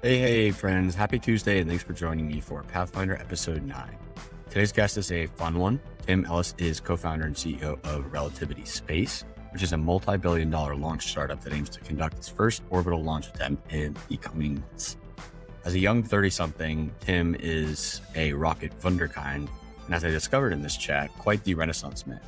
Hey, friends. Happy Tuesday, and thanks for joining me for Pathfinder Episode 9. Today's guest is a fun one. Tim Ellis is co-founder and CEO of Relativity Space, which is a multi-billion-dollar launch startup that aims to conduct its first orbital launch attempt in the coming months. As a young 30-something, Tim is a rocket wunderkind, and as I discovered in this chat, quite the Renaissance man.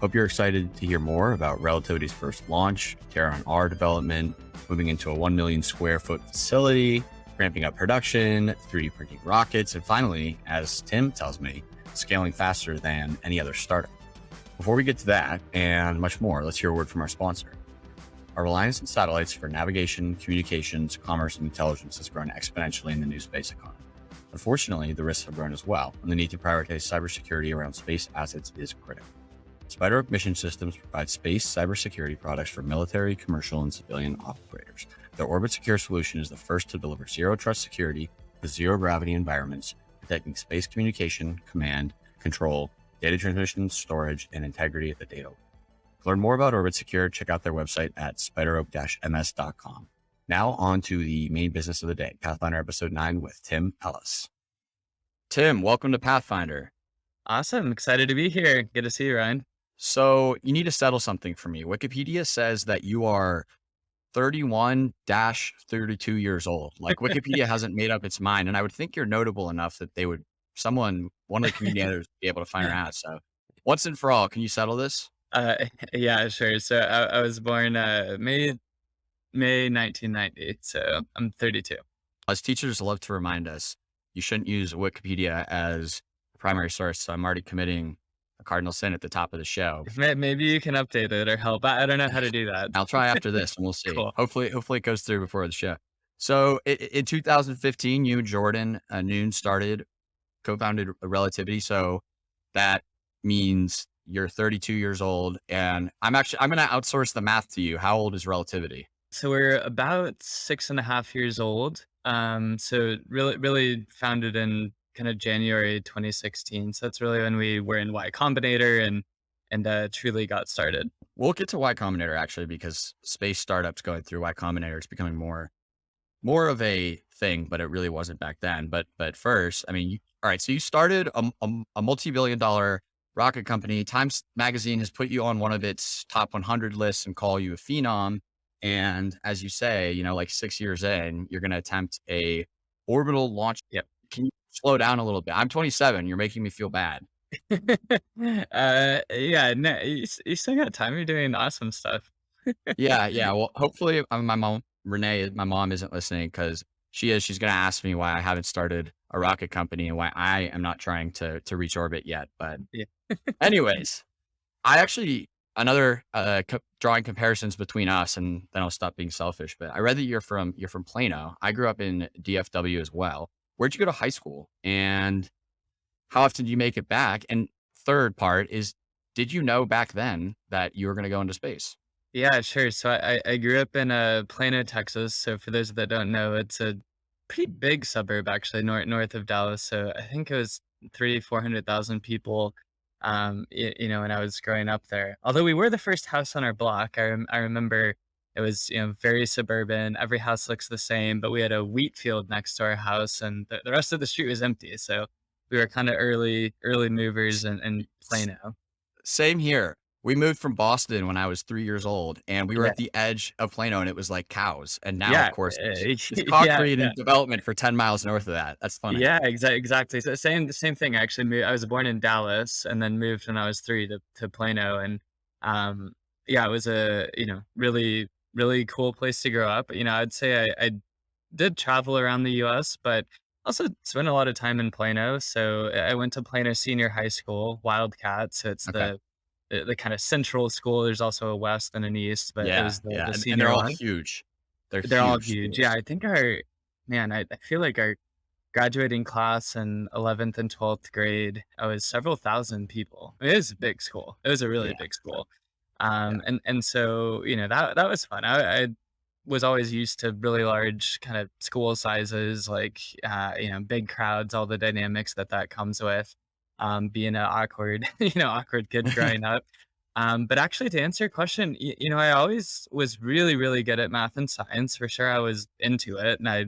Hope you're excited to hear more about Relativity's first launch, Terran R development, moving into a 1 million square foot facility, ramping up production, 3D printing rockets, and finally, as Tim tells me, scaling faster than any other startup. Before we get to that and much more, let's hear a word from our sponsor. Our reliance on satellites for navigation, communications, commerce, and intelligence has grown exponentially in the new space economy. Unfortunately, the risks have grown as well, and the need to prioritize cybersecurity around space assets is critical. Spider Oak Mission Systems provides space cybersecurity products for military, commercial, and civilian operators. Their Orbit Secure solution is the first to deliver zero trust security with zero gravity environments, protecting space communication, command, control, data transmission, storage, and integrity of the data. To learn more about Orbit Secure, check out their website at spideroak-ms.com. Now on to the main business of the day, Pathfinder Episode 9 with Tim Ellis. Tim, welcome to Pathfinder. Awesome. Excited to be here. Good to see you, Ryan. So you need to settle something for me. Wikipedia says that you are 31-32 years old. Like Wikipedia hasn't made up its mind. And I would think you're notable enough that one of the community editors would be able to find her out. So once and for all, can you settle this? Uh, yeah, sure. So I was born May 1990. So I'm 32. As teachers love to remind us, you shouldn't use Wikipedia as the primary source. So I'm already committing a cardinal sin at the top of the show. Maybe you can update it or help. I don't know how to do that. I'll try after this and we'll see. Cool. Hopefully it goes through before the show. So in 2015, you, Jordan Noone, co-founded Relativity. So that means you're 32 years old, and I'm going to outsource the math to you. How old is Relativity? So we're about 6.5 years old. So really founded in kind of January 2016. So that's really when we were in Y Combinator and truly got started. We'll get to Y Combinator actually, because space startups going through Y Combinator is becoming more of a thing, but it really wasn't back then. But first, I mean, all right. So you started a multi-billion-dollar rocket company. Times Magazine has put you on one of its top 100 lists and call you a phenom. And as you say, like 6 years in, you're going to attempt a orbital launch. Yep. Can you slow down a little bit? I'm 27. You're making me feel bad. Yeah, no, you still got time. You're doing awesome stuff. Yeah. Well, hopefully my mom, Renee, my mom isn't listening, because she's going to ask me why I haven't started a rocket company and why I am not trying to reach orbit yet. But Yeah. anyways, I actually, drawing comparisons between us, and then I'll stop being selfish, but I read that you're from Plano. I grew up in DFW as well. Where'd you go to high school, and how often do you make it back? And third part is, did you know back then that you were going to go into space? Yeah, sure. So I grew up in Plano, Texas. So for those that don't know, it's a pretty big suburb actually, north of Dallas. So I think it was 400,000 people. When I was growing up there. Although we were the first house on our block, I remember it was very suburban. Every house looks the same, but we had a wheat field next to our house, and the rest of the street was empty. So we were kind of early movers in Plano. Same here. We moved from Boston when I was 3 years old, and we were Yeah. at the edge of Plano, and it was like cows. And now, Yeah, of course, it's yeah, concrete yeah. and development for 10 miles north of that. That's funny. Yeah, exactly. So the same thing. I actually moved. I was born in Dallas and then moved when I was 3 to Plano, and yeah, it was a really cool place to grow up. I'd say I did travel around the U.S., but also spent a lot of time in Plano. So I went to Plano Senior High School, Wildcat. So it's Okay. the kind of central school. There's also a west and an east, but it Yeah. was the Yeah. And senior they're all one. huge. They're They're all huge huge. Yeah, schools. I think I feel like our graduating class in 11th and 12th grade, I was several thousand people. It was a big school. It was a really Yeah. big school. Yeah. And so, that was fun. I was always used to really large kind of school sizes, like, big crowds, all the dynamics that comes with, being an awkward, awkward kid growing up. But actually, to answer your question, I always was really, really good at math and science. For sure, I was into it, and I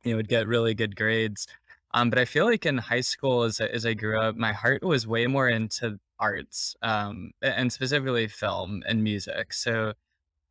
would get really good grades. But I feel like in high school, as I grew up, my heart was way more into arts, and specifically film and music. So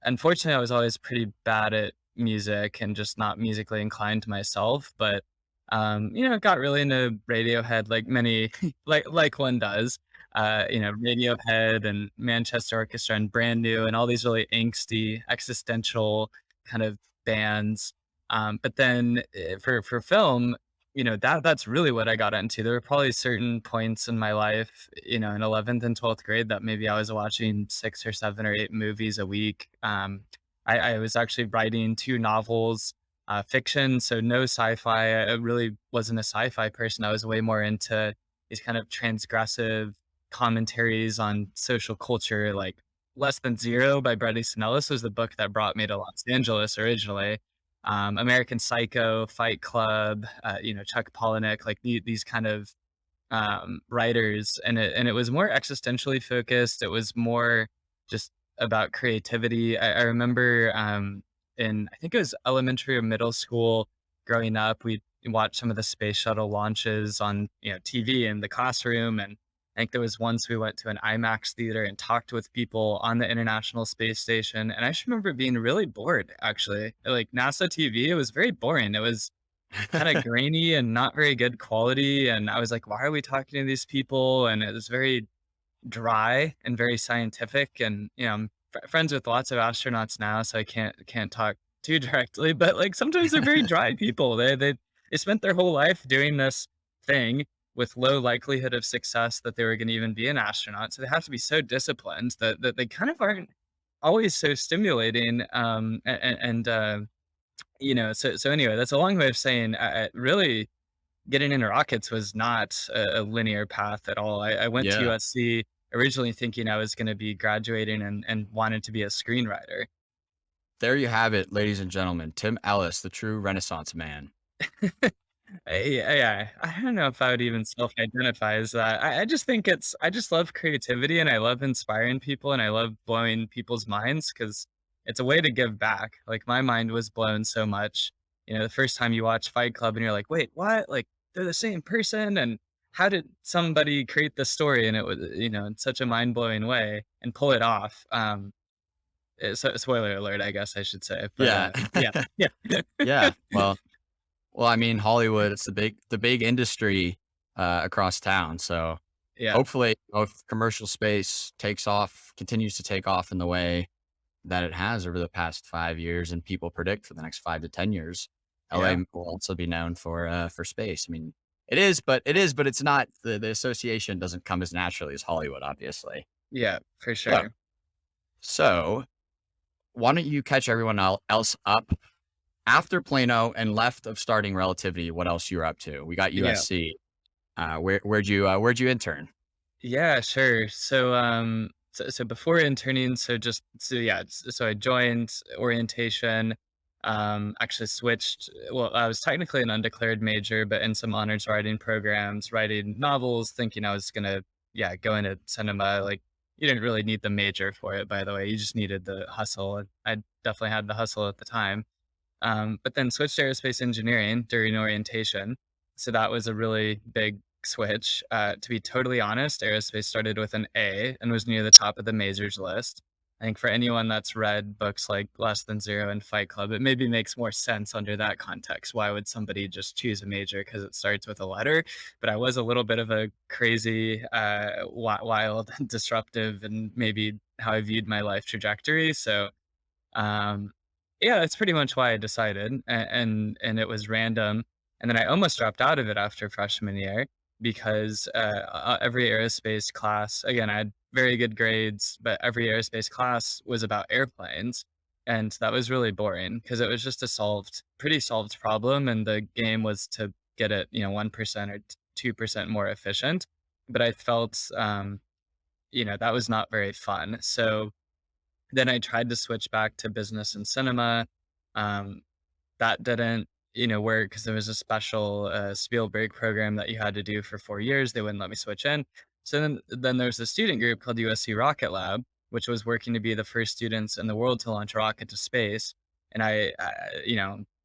unfortunately, I was always pretty bad at music and just not musically inclined myself, but, got really into Radiohead like many like one does. Radiohead and Manchester Orchestra and Brand New and all these really angsty, existential kind of bands. But then, for film, that's really what I got into. There were probably certain points in my life, in 11th and 12th grade that maybe I was watching 6 or 7 or 8 movies a week. I was actually writing 2 novels, fiction, so no sci-fi. I really wasn't a sci-fi person. I was way more into these kind of transgressive commentaries on social culture, like Less Than Zero by Bret Easton Ellis was the book that brought me to Los Angeles originally. American Psycho, Fight Club, Chuck Palahniuk, like these kind of writers, and it was more existentially focused. It was more just about creativity. I remember in I think it was elementary or middle school growing up, we watched some of the space shuttle launches on TV in the classroom, and I think there was once we went to an IMAX theater and talked with people on the International Space Station, and I just remember being really bored. Actually, like NASA TV, it was very boring. It was kinda grainy and not very good quality, and I was like, "Why are we talking to these people?" And it was very dry and very scientific, and, I'm friends with lots of astronauts now, so I can't talk too directly, but, like, sometimes they're very dry people. They spent their whole life doing this thing with low likelihood of success that they were gonna even be an astronaut, so they have to be so disciplined that they kind of aren't always so stimulating, so anyway, that's a long way of saying, really getting into rockets was not a linear path at all. I went to Yeah. USC originally thinking I was going to be graduating and wanted to be a screenwriter. There you have it, ladies and gentlemen. Tim Ellis, the true Renaissance man. Yeah, I don't know if I would even self-identify as that. I just think I just love creativity and I love inspiring people and I love blowing people's minds because it's a way to give back. Like my mind was blown so much. The first time you watch Fight Club and you're like, wait, what? Like they're the same person. And how did somebody create this story? And it was, in such a mind blowing way and pull it off. So spoiler alert, I guess I should say. But Yeah. yeah, yeah, Yeah. Well, I mean, Hollywood, it's the big industry across town. So yeah, hopefully, if commercial space takes off, continues to take off in the way that it has over the past 5 years, and people predict for the next 5 to 10 years, LA yeah, will also be known for space. I mean, but it's not the association doesn't come as naturally as Hollywood, obviously. yeah, for So, sure. so why don't you catch everyone else up after Plano and left of starting Relativity? What else you're up to? We got Yeah. USC. Where'd you intern? Yeah, sure. So before interning, so I joined orientation, actually switched. Well, I was technically an undeclared major, but in some honors writing programs, writing novels, thinking I was gonna, go into cinema. Like, you didn't really need the major for it, by the way. You just needed the hustle. And I definitely had the hustle at the time. But then switched to aerospace engineering during orientation. So that was a really big switch. To be totally honest, aerospace started with an A and was near the top of the majors list. I think for anyone that's read books like Less Than Zero and Fight Club, it maybe makes more sense under that context. Why would somebody just choose a major because it starts with a letter? But I was a little bit of a crazy, wild, disruptive, and maybe how I viewed my life trajectory. So um, yeah, that's pretty much why I decided, and it was random, and then I almost dropped out of it after freshman year because, every aerospace class again, I had very good grades, but every aerospace class was about airplanes, and that was really boring because it was just a pretty solved problem, and the game was to get it, 1% or 2% more efficient, but I felt, that was not very fun, so then I tried to switch back to business and cinema. Um, that didn't, work because there was a special Spielberg program that you had to do for 4 years. They wouldn't let me switch in. So then there's a student group called USC Rocket Lab, which was working to be the first students in the world to launch a rocket to space. And I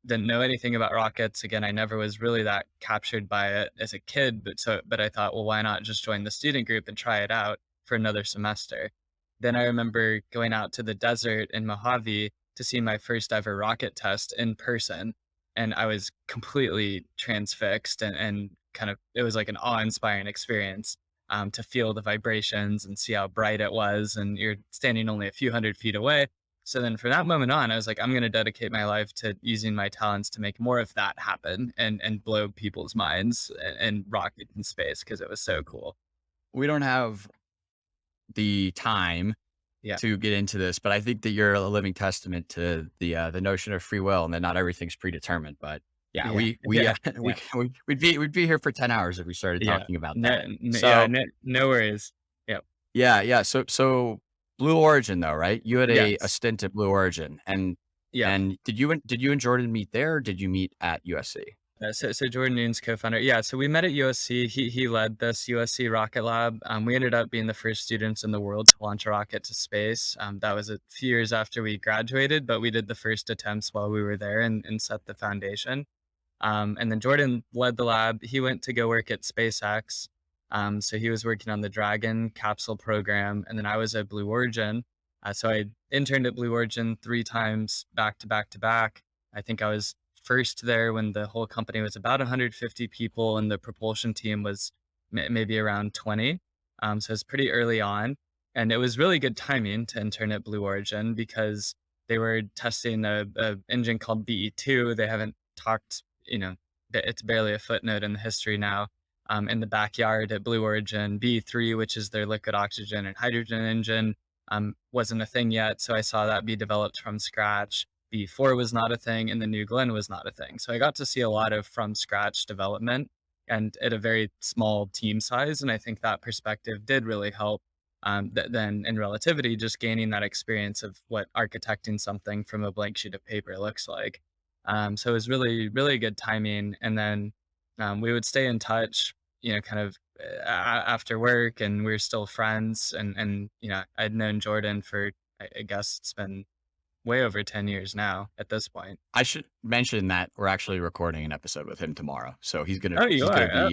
didn't know anything about rockets. Again, I never was really that captured by it as a kid, but I thought, well, why not just join the student group and try it out for another semester? Then I remember going out to the desert in Mojave to see my first ever rocket test in person. And I was completely transfixed and kind of, it was like an awe inspiring experience to feel the vibrations and see how bright it was. And you're standing only a few hundred feet away. So then from that moment on, I was like, I'm going to dedicate my life to using my talents to make more of that happen and blow people's minds and rocket in space because it was so cool. We don't have the time Yeah. to get into this, but I think that you're a living testament to the notion of free will and that not everything's predetermined. But yeah, Yeah. we Yeah. we Yeah. we'd be here for 10 hours if we started Yeah. talking about No, that. yeah. So No worries. Yep. yeah. So Blue Origin though, right? You had a Yes. stint at Blue Origin, Yep. and did you and Jordan meet there, or did you meet at USC? So Jordan Noone's co-founder. Yeah, so we met at USC. He led this USC Rocket Lab. We ended up being the first students in the world to launch a rocket to space. That was a few years after we graduated, but we did the first attempts while we were there and set the foundation. And then Jordan led the lab. He went to go work at SpaceX. So he was working on the Dragon capsule program, and then I was at Blue Origin. So I interned at Blue Origin 3 times back to back to back. I think I was first there when the whole company was about 150 people, and the propulsion team was maybe around 20. So it's pretty early on, and it was really good timing to intern at Blue Origin because they were testing a engine called BE2. They haven't talked, it's barely a footnote in the history now. In the backyard at Blue Origin, B3, which is their liquid oxygen and hydrogen engine, wasn't a thing yet. So I saw that be developed from scratch. B4 was not a thing, and the New Glenn was not a thing. So I got to see a lot of from scratch development and at a very small team size. And I think that perspective did really help. Then in relativity, just gaining that experience of what architecting something from a blank sheet of paper looks like. So it was really, really good timing. And then we would stay in touch, kind of after work, and we were still friends. And I'd known Jordan for, I guess it's been way over 10 years now at this point. I should mention that we're actually recording an episode with him tomorrow, so Oh, you he's gonna are? be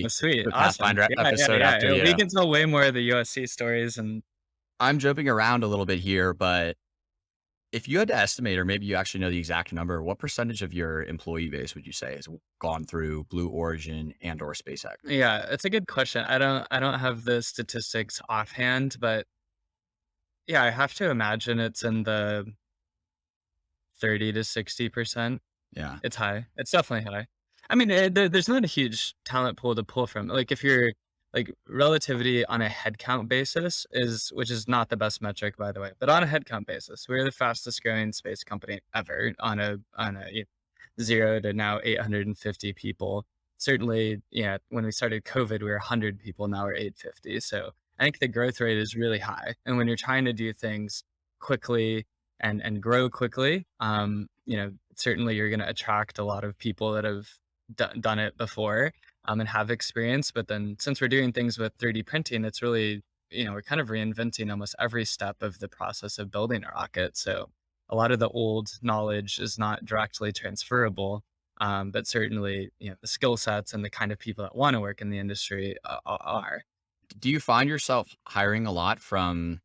Oh, sweet. the Awesome. Pathfinder Yeah, yeah, episode after yeah. We you. can tell way more of the USC stories and I'm jumping around a little bit here, but if you had to estimate, or maybe you actually know the exact number, what percentage of your employee base would you say has gone through Blue Origin and or SpaceX? yeah, it's a good question. I don't have the statistics offhand, but yeah, I have to imagine it's in the 30 to 60%. Yeah. It's high. It's definitely high. I mean, there's not a huge talent pool to pull from. Like if you're like relativity on a headcount basis which is not the best metric, by the way, but on a headcount basis, we're the fastest growing space company ever on a 0 to now 850 people. Certainly, yeah, when we started COVID, we were 100 people. Now we're 850. So I think the growth rate is really high. And when you're trying to do things quickly and grow quickly, certainly you're going to attract a lot of people that have done it before and have experience. But then since we're doing things with 3D printing, it's really, we're kind of reinventing almost every step of the process of building a rocket. So a lot of the old knowledge is not directly transferable. But certainly, the skill sets and the kind of people that want to work in the industry are. Do you find yourself hiring a lot from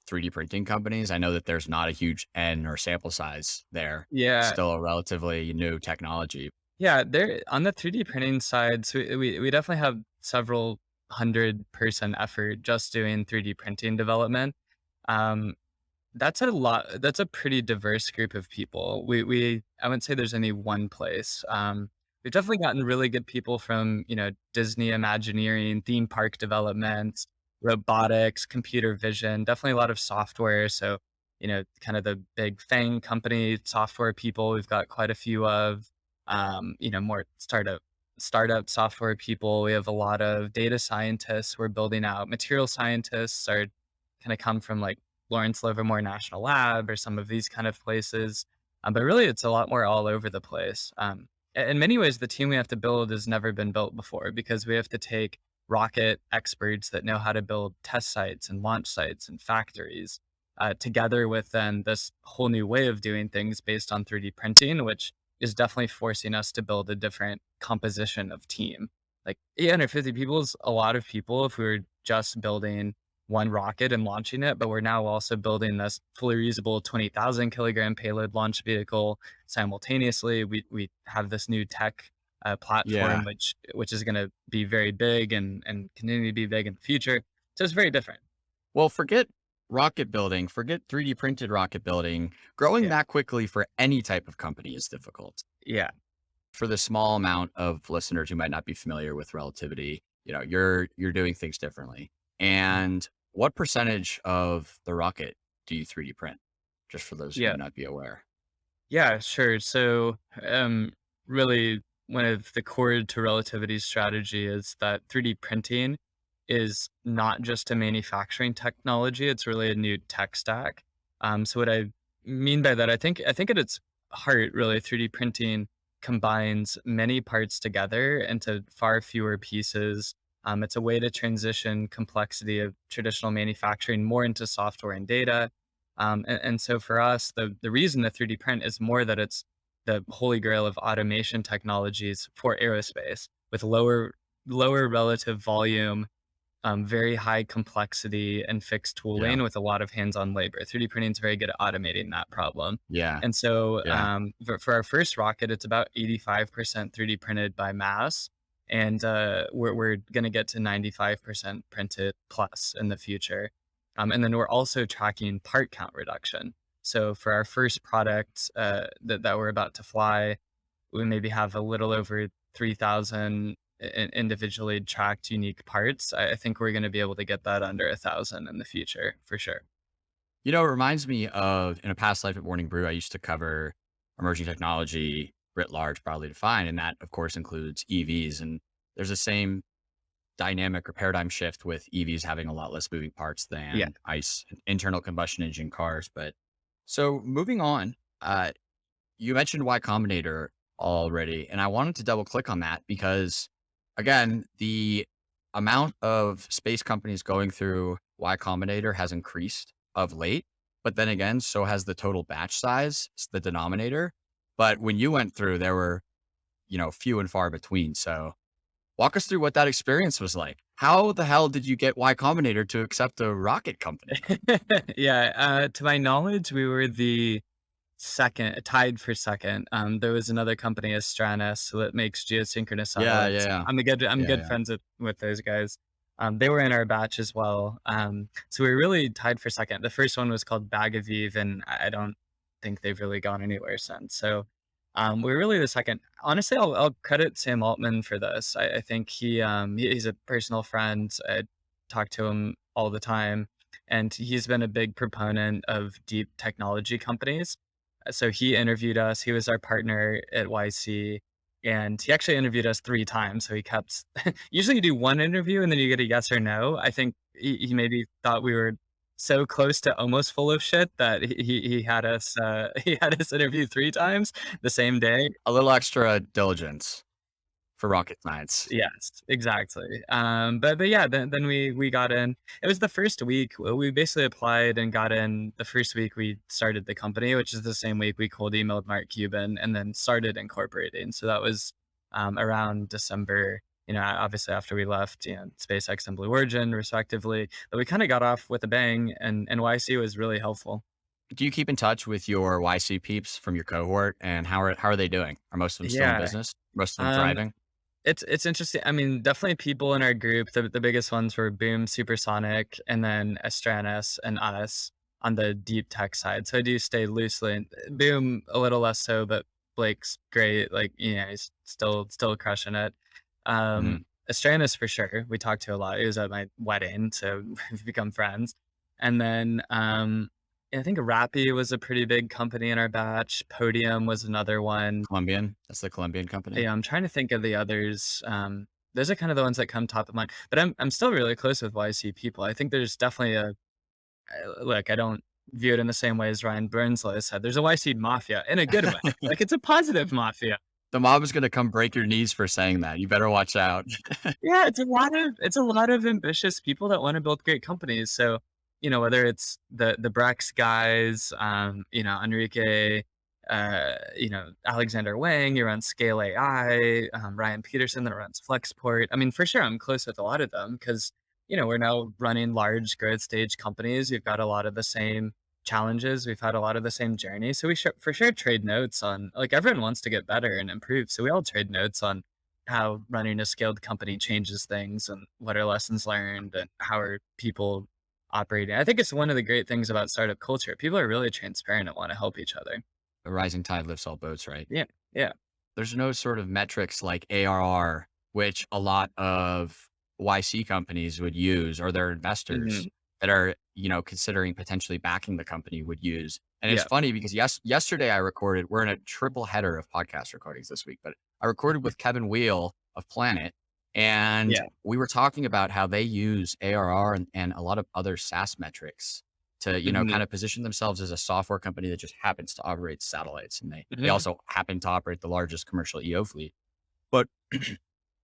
3D printing companies? I know that there's not a huge N or sample size there. It's Yeah. still a relatively new technology. Yeah, there on the 3D printing side, so we definitely have several hundred-person effort just doing 3D printing development. Um, that's a lot. That's a pretty diverse group of people. I wouldn't say there's any one place. We've definitely gotten really good people from, Disney Imagineering, theme park development, robotics, computer vision, definitely a lot of software. So, kind of the big FANG company software people, we've got quite a few of, more startup software people. We have a lot of data scientists. We're building out material scientists are kind of come from like Lawrence Livermore National Lab or some of these kind of places. But really, it's a lot more all over the place. In many ways, the team we have to build has never been built before because we have to take rocket experts that know how to build test sites and launch sites and factories together with then this whole new way of doing things based on 3D printing, which is definitely forcing us to build a different composition of team. Like 850 people is a lot of people if we were just building one rocket and launching it, but we're now also building this fully reusable 20,000 kilogram payload launch vehicle simultaneously. We have this new tech platform, Yeah. which is going to be very big and continue to be big in the future. So it's very different. Well, forget rocket building, forget 3D printed rocket building. Growing Yeah. that quickly for any type of company is difficult. Yeah. For the small amount of listeners who might not be familiar with relativity, you're doing things differently. And what percentage of the rocket do you 3D print? Just for those who Yeah. may not be aware. Yeah, sure. So, really, one of the core to relativity strategy is that 3D printing is not just a manufacturing technology; it's really a new tech stack. So, what I mean by that, I think at its heart, really, 3D printing combines many parts together into far fewer pieces. It's a way to transition complexity of traditional manufacturing more into software and data, and so for us, the reason the 3D print is more that it's the holy grail of automation technologies for aerospace with lower relative volume, very high complexity and fixed Yeah. tooling with a lot of hands-on labor. 3D printing is very good at automating that problem. Yeah. And so Yeah. for our first rocket, it's about 85% 3D printed by mass. And we're going to get to 95% printed plus in the future. And then we're also tracking part count reduction. So for our first product that we're about to fly, we maybe have a little over 3,000 individually tracked unique parts. I think we're going to be able to get that under 1,000 in the future for sure. It reminds me of in a past life at Morning Brew, I used to cover emerging technology writ large, broadly defined. And that, of course, includes EVs. And there's the same dynamic or paradigm shift with EVs having a lot less moving parts Yeah. than ICE internal combustion engine cars. But so moving on, you mentioned Y Combinator already, and I wanted to double click on that because, again, the amount of space companies going through Y Combinator has increased of late. But then again, so has the total batch size, the denominator. But when you went through, there were, few and far between. So walk us through what that experience was like. How the hell did you get Y Combinator to accept a rocket company? Yeah. To my knowledge, we were the second, tied for second. There was another company, Astranis, that makes geosynchronous Yeah, satellites. yeah, I'm yeah, good yeah. friends with those guys. They were in our batch as well. So we were really tied for second. The first one was called Bag of Eve, and I don't think they've really gone anywhere since. So we're really the second. Honestly, I'll credit Sam Altman for this. I think he's a personal friend. I talk to him all the time, and he's been a big proponent of deep technology companies. So he interviewed us. He was our partner at YC, and he actually interviewed us 3 times. So he kept usually you do one interview and then you get a yes or no. I think he maybe thought we were so close to almost full of shit that he had us he had us interview 3 times the same day. A little extra diligence for rocket science. Yes, exactly. But yeah, then we got in. It was the first week. We basically applied and got in the first week we started the company, which is the same week we cold emailed Mark Cuban and then started incorporating. So that was around December. Obviously after we left, SpaceX and Blue Origin, respectively. But we kind of got off with a bang, and NYC was really helpful. Do you keep in touch with your YC peeps from your cohort, and how are they doing? Are most of them still in Yeah. business? Most of them Um, thriving? It's interesting. I mean, definitely people in our group, the biggest ones were Boom, Supersonic, and then Astranis and us on the deep tech side. So I do stay loosely in Boom a little less so, but Blake's great. Like, he's still crushing it. Mhm. Astranis for sure. We talked to a lot. He was at my wedding, so we've become friends. And then I think Rappi was a pretty big company in our batch. Podium was another one. Colombian? That's the Colombian company? Yeah, I'm trying to think of the others. Those are kind of the ones that come top of mind. But I'm still really close with YC people. I think there's definitely look. I don't view it in the same way as Ryan Burnsley said. There's a YC mafia in a good way. Like it's a positive mafia. The mob is gonna come break your knees for saying that. You better watch out. Yeah, it's a lot of ambitious people that want to build great companies. So whether it's the Brex guys, Enrique, Alexander Wang, who runs Scale AI, Ryan Peterson that runs Flexport. I mean, for sure, I'm close with a lot of them because, we're now running large growth stage companies. We've got a lot of the same challenges. We've had a lot of the same journey. So for sure trade notes on, like, everyone wants to get better and improve. So we all trade notes on how running a scaled company changes things and what are lessons learned and how are people operating. I think it's one of the great things about startup culture. People are really transparent and want to help each other. A rising tide lifts all boats, right? Yeah. Yeah. There's no sort of metrics like ARR, which a lot of YC companies would use, or their investors Hmm. that are, considering potentially backing the company would use. And it's Yeah. funny because yesterday I recorded, we're in a triple header of podcast recordings this week, but I recorded with Kevin Wheel of Planet, and Yeah. we were talking about how they use ARR and a lot of other SaaS metrics to, Hmm. kind of position themselves as a software company that just happens to operate satellites. And they Hmm. also happen to operate the largest commercial EO fleet. But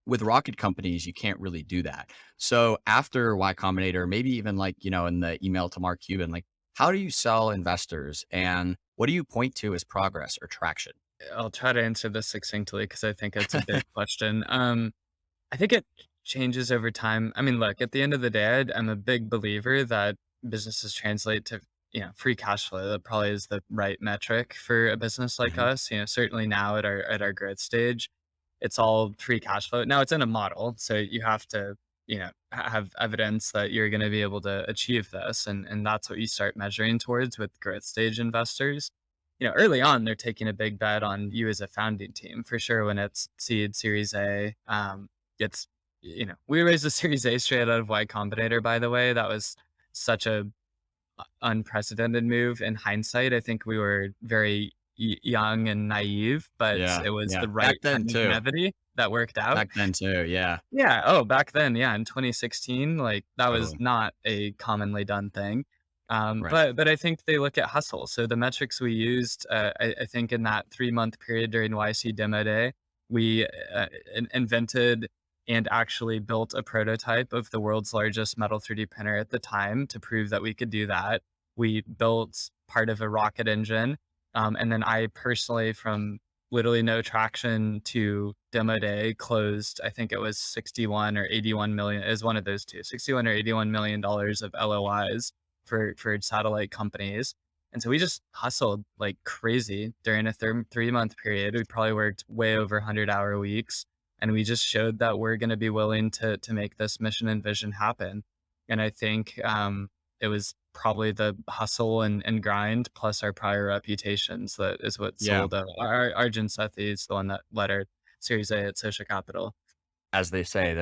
with rocket companies, you can't really do that. So after Y Combinator, maybe even like, in the email to Mark Cuban, like, how do you sell investors and what do you point to as progress or traction? I'll try to answer this succinctly because I think it's a big question. I think it changes over time. I mean, look, at the end of the day, I'm a big believer that businesses translate to, free cash flow. That probably is the right metric for a business like Mhm. us. Certainly now at our growth stage, it's all free cash flow. Now it's in a model, so you have to, have evidence that you're going to be able to achieve this, and that's what you start measuring towards with growth stage investors. Early on, they're taking a big bet on you as a founding team for sure. When it's seed, Series A, it's we raised a Series A straight out of Y Combinator. By the way, that was such a unprecedented move in hindsight. I think we were very young and naive, but Yeah. it was Yeah. the Back right then kind of too. levity that worked out. Back then too. Yeah. Yeah. Oh, back then, yeah, in 2016, like that was Totally. not a commonly done thing. Right. But I think they look at hustle. So the metrics we used, I think in that 3 month period during YC demo day, we invented and actually built a prototype of the world's largest metal 3D printer at the time to prove that we could do that. We built part of a rocket engine, and then I personally, from literally no traction to demo day, closed, I think it was 61 or 81 million, is one of those two, 61 or 81 million dollars of LOIs for satellite companies. And so we just hustled like crazy during a 3 month period. We probably worked way over 100-hour weeks, and we just showed that we're going to be willing to make this mission and vision happen. And I think it was probably the hustle and grind plus our prior reputations that is what Yeah. sold Arjun Sethi is the one that led our Series A at Social Capital. As they say,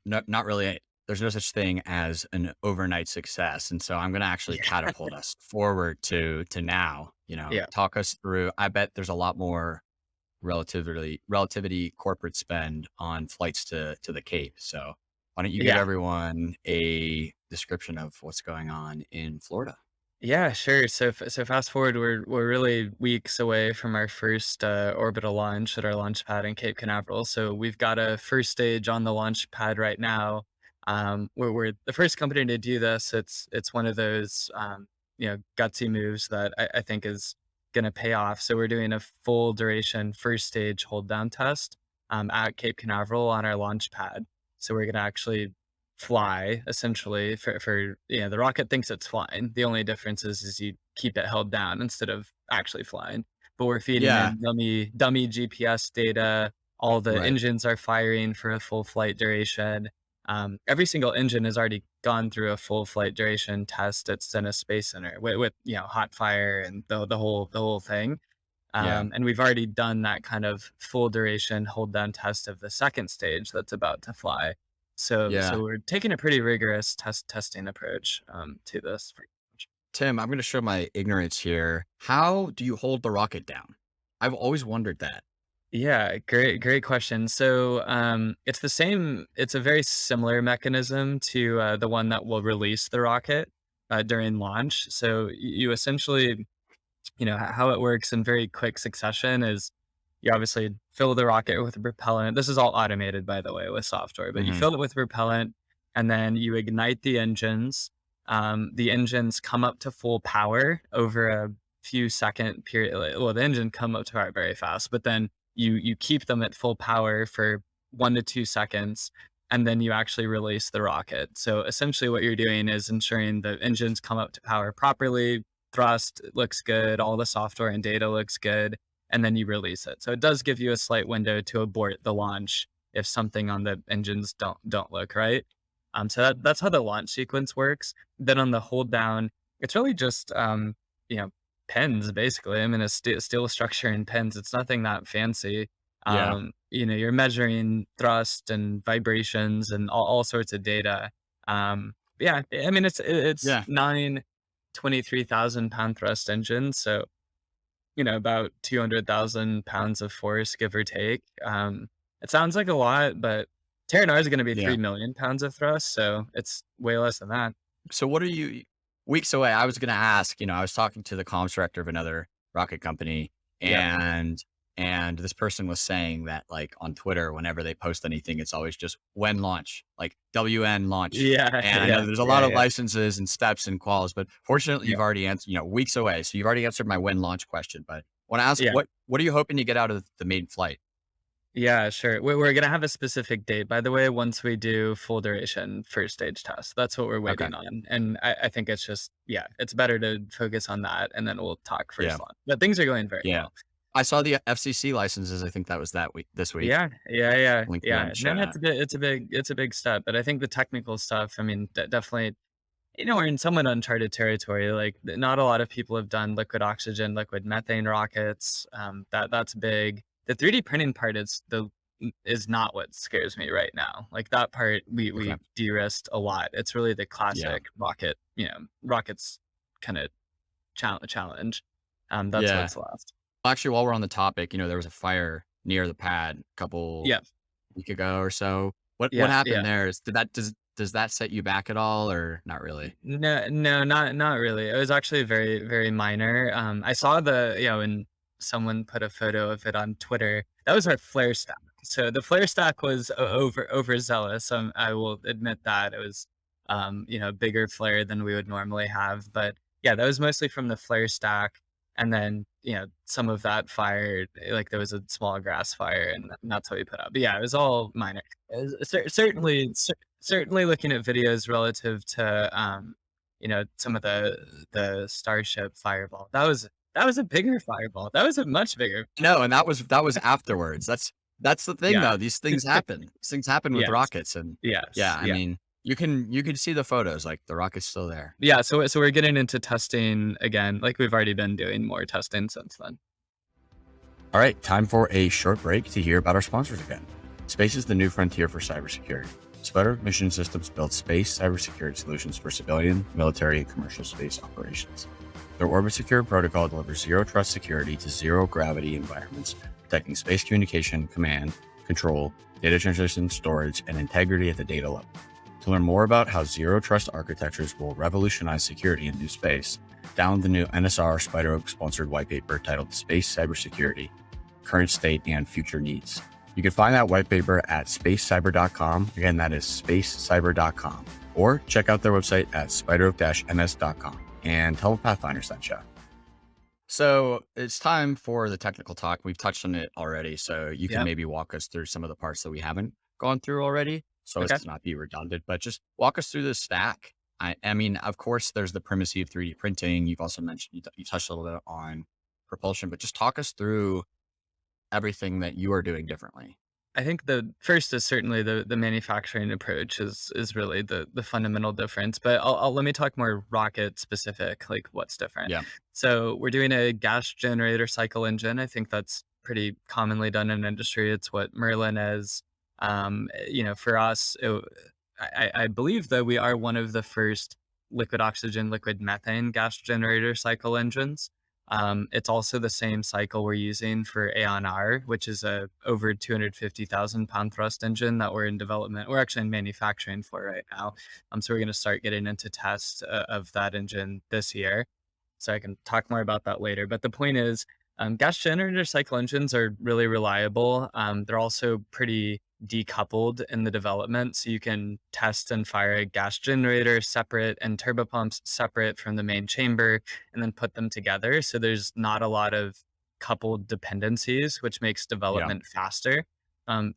not really there's no such thing as an overnight success. And so I'm going to actually Yeah. catapult us forward to now, Yeah. talk us through. I bet there's a lot more relativity corporate spend on flights to the Cape. So why don't you give Yeah. everyone a description of what's going on in Florida? Yeah, sure. So fast forward, we're really weeks away from our first orbital launch at our launch pad in Cape Canaveral. So we've got a first stage on the launch pad right now. We're the first company to do this. It's one of those gutsy moves that I think is going to pay off. So we're doing a full duration first stage hold down test at Cape Canaveral on our launch pad. So we're going to actually fly essentially for the rocket thinks it's flying. The only difference is you keep it held down instead of actually flying. But we're feeding Yeah. in dummy GPS data. All the Right. engines are firing for a full flight duration. Every single engine has already gone through a full flight duration test at Stennis Space Center with hot fire and the whole thing. Yeah. And we've already done that kind of full duration hold down test of the second stage that's about to fly. So Yeah. we're taking a pretty rigorous testing approach to this. Tim, I'm going to show my ignorance here. How do you hold the rocket down? I've always wondered that. Yeah, great question. So it's the same. It's a very similar mechanism to the one that will release the rocket during launch. So you essentially, how it works in very quick succession is you obviously fill the rocket with propellant. This is all automated, by the way, with software, but you Hmm. fill it with propellant and then you ignite the engines. The engines come up to full power over a few second period. Well, the engine come up to power very fast, but then you keep them at full power for 1 to 2 seconds, and then you actually release the rocket. So essentially, what you're doing is ensuring the engines come up to power properly, thrust looks good, all the software and data looks good, and then you release it. So it does give you a slight window to abort the launch if something on the engines don't look right. So that's how the launch sequence works. Then on the hold down, it's really just you know pins basically. I mean, a steel structure and pins. It's nothing that fancy. Yeah. You're measuring thrust and vibrations and all sorts of data. Yeah, I mean, it's Yeah. 23,000 pound thrust engines, so about 200,000 pounds of force, give or take. It sounds like a lot, but Terran R is going to be Yeah. 3 million pounds of thrust, so it's way less than that. So what are you weeks away? I was going to ask, I was talking to the comms director of another rocket company, Yeah. and this person was saying that like on Twitter, whenever they post anything, it's always just when launch, like WN launch. Yeah. And I know Yeah. there's a lot Yeah. of Yeah. licenses and steps and quals, but fortunately Yeah. you've already answered, weeks away. So you've already answered my when launch question, but I want to ask Yeah. what are you hoping to get out of the maiden flight? Yeah, sure. We're gonna have a specific date, by the way, once we do full duration first stage test. That's what we're Okay. waiting on. And I think it's just, yeah, it's better to focus on that and then we'll talk Yeah. first launch. But things are going very Yeah. well. I saw the FCC licenses. I think that was this week. Yeah, yeah, yeah, LinkedIn yeah. had No, shown that. it's a big step. But I think the technical stuff, I mean, definitely, we're in somewhat uncharted territory. Like, not a lot of people have done liquid oxygen, liquid methane rockets. That's big. The 3D printing part is not what scares me right now. Like that part, Okay. we de-risked a lot. It's really the Yeah. classic rockets kind of challenge. That's Yeah. what's left. Actually, while we're on the topic, there was a fire near the pad a couple Yeah, week ago or so. What yeah, happened yeah. there? Does that set you back at all or not really? No, no, not really. It was actually very, very minor. I saw when someone put a photo of it on Twitter. That was our flare stack. So the flare stack was overzealous. I will admit that it was, a bigger flare than we would normally have. But yeah, that was mostly from the flare stack. And then, some of that fire, like there was a small grass fire, and that's what we put out. But yeah, it was all minor. It was certainly looking at videos relative to some of the Starship fireball. That was a bigger fireball. That was a much bigger. No, and that was afterwards. That's the thing Yeah. though. These things happen. These things happen with Yes. rockets, and yeah, Yes. I Yeah. mean, you can see the photos, like the rocket's still there. Yeah. So we're getting into testing again, like we've already been doing more testing since then. All right, time for a short break to hear about our sponsors again. Space is the new frontier for cybersecurity. Spider Mission Systems builds space cybersecurity solutions for civilian, military, and commercial space operations. Their Orbit Secure protocol delivers zero trust security to zero gravity environments, protecting space communication, command, control, data transmission, storage, and integrity at the data level. To learn more about how zero trust architectures will revolutionize security in new space, download the new NSR Spider Oak sponsored white paper titled Space Cybersecurity, Current State and Future Needs. You can find that white paper at spacecyber.com. Again, that is spacecyber.com. Or check out their website at spideroak-ms.com and tell them Pathfinder sent you. So it's time for the technical talk. We've touched on it already, so you can Yeah. maybe walk us through some of the parts that we haven't gone through already, so as Okay. to not be redundant, but just walk us through the stack. I mean, of course, there's the primacy of 3D printing. You've also mentioned, you touched a little bit on propulsion, but just talk us through everything that you are doing differently. I think the first is certainly the manufacturing approach is really the fundamental difference. But let me talk more rocket specific, like what's different. Yeah. So we're doing a gas generator cycle engine. I think that's pretty commonly done in industry. It's what Merlin is. For us, I believe that we are one of the first liquid oxygen, liquid methane gas generator cycle engines. It's also the same cycle we're using for Aeon R, which is a over 250,000 pound thrust engine that we're in development. We're actually in manufacturing for right now. So we're going to start getting into test of that engine this year. So I can talk more about that later. But the point is, gas generator cycle engines are really reliable. They're also pretty decoupled in the development. So you can test and fire a gas generator separate and turbopumps separate from the main chamber and then put them together. So there's not a lot of coupled dependencies, which makes Yeah. development faster.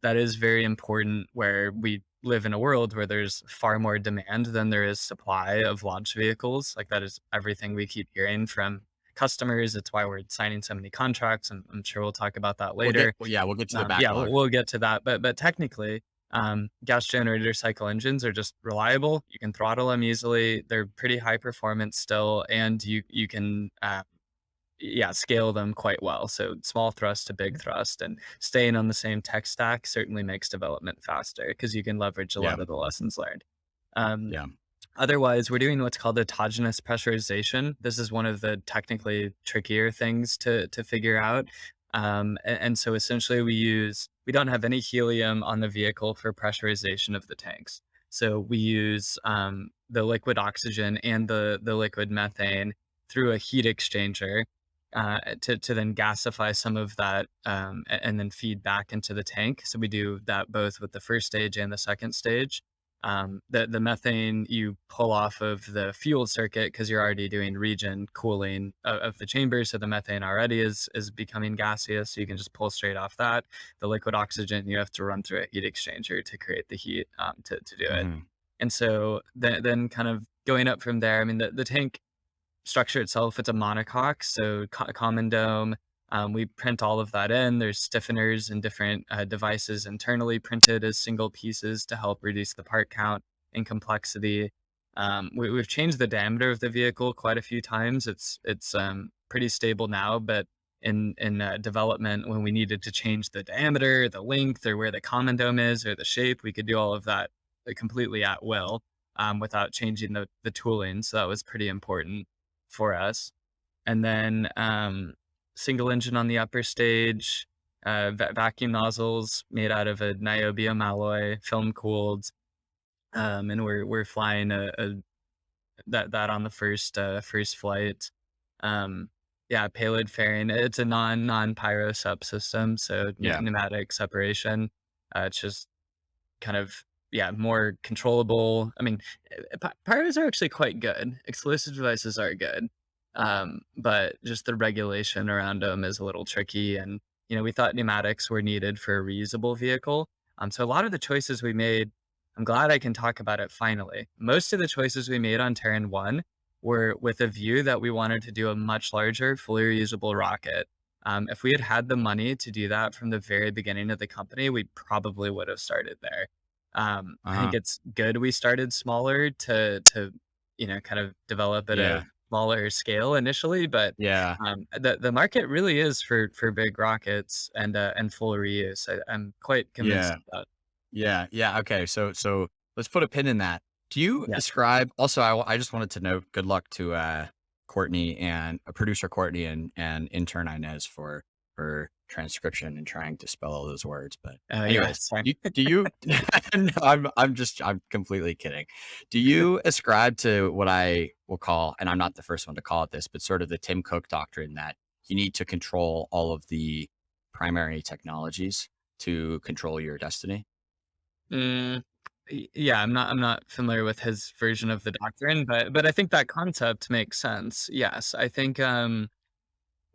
That is very important where we live in a world where there's far more demand than there is supply of launch vehicles. Like that is everything we keep hearing from customers. It's why we're signing so many contracts, and I'm sure we'll talk about that later. We'll get to the Yeah, we'll, backlog. we'll get to that. But technically, gas generator cycle engines are just reliable. You can throttle them easily. They're pretty high performance still, and you can yeah, scale them quite well. So small thrust to big thrust, and staying on the same tech stack certainly makes development faster because you can leverage a Yeah. lot of the lessons learned. Um, Yeah. Otherwise, we're doing what's called autogenous pressurization. This is one of the technically trickier things to figure out. And so essentially we don't have any helium on the vehicle for pressurization of the tanks. So we use the liquid oxygen and the liquid methane through a heat exchanger to then gasify some of that and then feed back into the tank. So we do that both with the first stage and the second stage. The methane you pull off of the fuel circuit because you're already doing regen cooling of the chamber, so the methane already is becoming gaseous, so you can just pull straight off that. The liquid oxygen you have to run through a heat exchanger to create the heat to do it. Hmm. And so then kind of going up from there, I mean the tank structure itself, it's a monocoque, so common dome. We print all of that in. There's stiffeners and different devices internally printed as single pieces to help reduce the part count and complexity. We've changed the diameter of the vehicle quite a few times. It's pretty stable now, but in development, when we needed to change the diameter, the length, or where the common dome is, or the shape, we could do all of that completely at will without changing the tooling. So that was pretty important for us. And then single engine on the upper stage, vacuum nozzles made out of a niobium alloy, film cooled, and we're flying that on the first flight. Um, yeah, payload fairing. It's a non pyro subsystem, so Yeah. pneumatic separation. It's just kind of yeah more controllable. I mean, pyros are actually quite good. Explosive devices are good, but just the regulation around them is a little tricky. And we thought pneumatics were needed for a reusable vehicle. So a lot of the choices we made, I'm glad I can talk about it finally. Most of the choices we made on Terran 1 were with a view that we wanted to do a much larger, fully reusable rocket. If we had had the money to do that from the very beginning of the company, we probably would have started there. I think Uh-huh. it's good we started smaller to kind of develop at a Yeah. smaller scale initially, but Yeah. the market really is for big rockets and full reuse. I'm quite convinced Yeah. of that. Yeah. Yeah. Okay. So let's put a pin in that. Do you Yeah. ascribe also I just wanted to note good luck to Courtney and producer Courtney and intern Inez for transcription and trying to spell all those words. But Oh yeah. anyways, Sorry. do you no, I'm completely kidding. Do you ascribe to what I will call, and I'm not the first one to call it this, but sort of the Tim Cook doctrine that you need to control all of the primary technologies to control your destiny? Mm, yeah, I'm not familiar with his version of the doctrine, but I think that concept makes sense. Yes, I think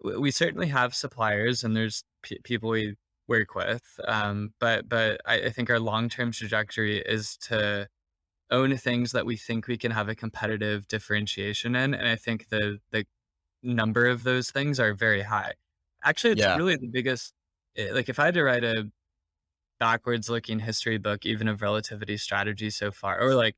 we certainly have suppliers and there's people we work with, but I think our long term trajectory is to own things that we think we can have a competitive differentiation in, and I think the number of those things are very high. Actually, it's Yeah. really the biggest. Like if I had to write a backwards looking history book, even of relativity strategy so far, or like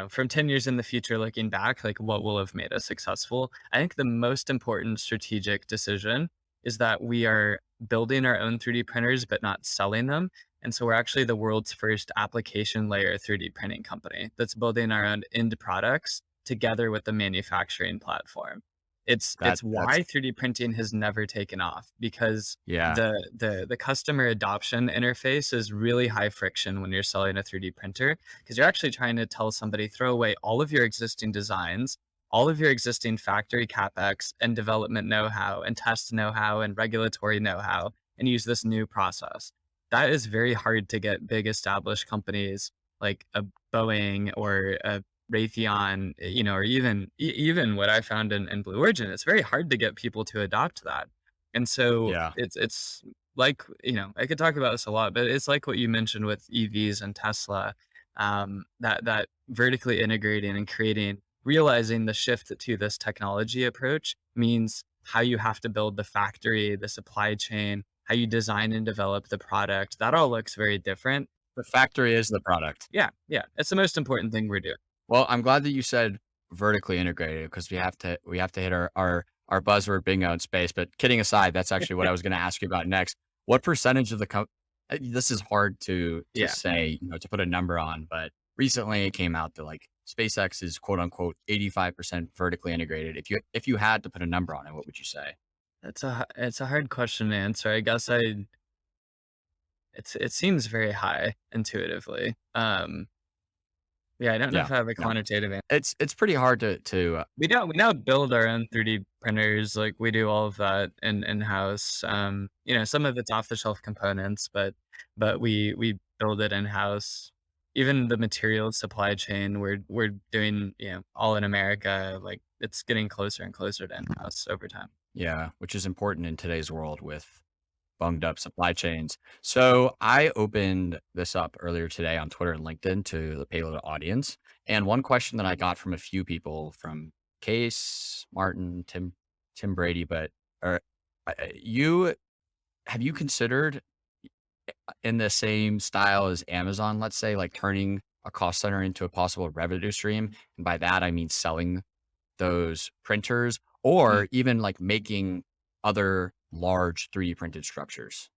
from 10 years in the future, looking back, like what will have made us successful? I think the most important strategic decision is that we are building our own 3D printers, but not selling them. And so we're actually the world's first application layer 3D printing company that's building our own end products together with the manufacturing platform. It's That's why 3D printing has never taken off because yeah. the customer adoption interface is really high friction when you're selling a 3D printer because you're actually trying to tell somebody throw away all of your existing designs, all of your existing factory capex and development know-how and test know-how and regulatory know-how and use this new process. that is very hard to get big established companies like a Boeing or a Raytheon, or even what I found in Blue Origin. It's very hard to get people to adopt that. And so Yeah. it's like, I could talk about this a lot, but it's like what you mentioned with EVs and Tesla, that vertically integrating and realizing the shift to this technology approach means how you have to build the factory, the supply chain, how you design and develop the product. That all looks very different. The factory is the product. Yeah, yeah. It's the most important thing we're doing. Well, I'm glad that you said vertically integrated because we have to hit our buzzword bingo in space. But kidding aside, that's actually what I was going to ask you about next. What percentage of the this is hard to Yeah. say, to put a number on, but recently it came out that like SpaceX is quote unquote 85% vertically integrated. If you had to put a number on it, what would you say? It's a hard question to answer. I guess it seems very high intuitively. Yeah, I don't know Yeah. if I have a No. quantitative answer. It's pretty hard to We now build our own 3D printers. Like we do all of that in-house. Some of it's off the shelf components, but we build it in-house. Even the materials supply chain, we're doing, all in America. Like it's getting closer and closer to in-house over time. yeah, which is important in today's world with bunged up supply chains. So I opened this up earlier today on Twitter and LinkedIn to the Payload audience. And one question that I got from a few people from Case, Martin, Tim Brady, but are you have you considered in the same style as Amazon, let's say, like turning a cost center into a possible revenue stream? And by that I mean selling those printers or even like making other large 3D printed structures.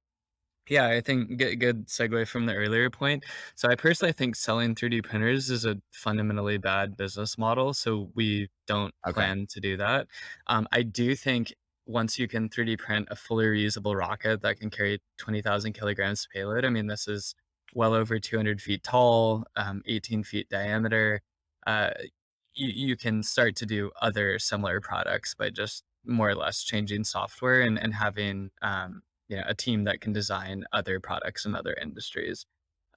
Yeah, I think good segue from the earlier point. So I personally think selling 3D printers is a fundamentally bad business model. So we don't Okay. plan to do that. I do think once you can 3D print a fully reusable rocket that can carry 20,000 kilograms of payload, I mean, this is well over 200 feet tall, 18 feet diameter. Uh, you can start to do other similar products by just more or less changing software and having a team that can design other products in other industries.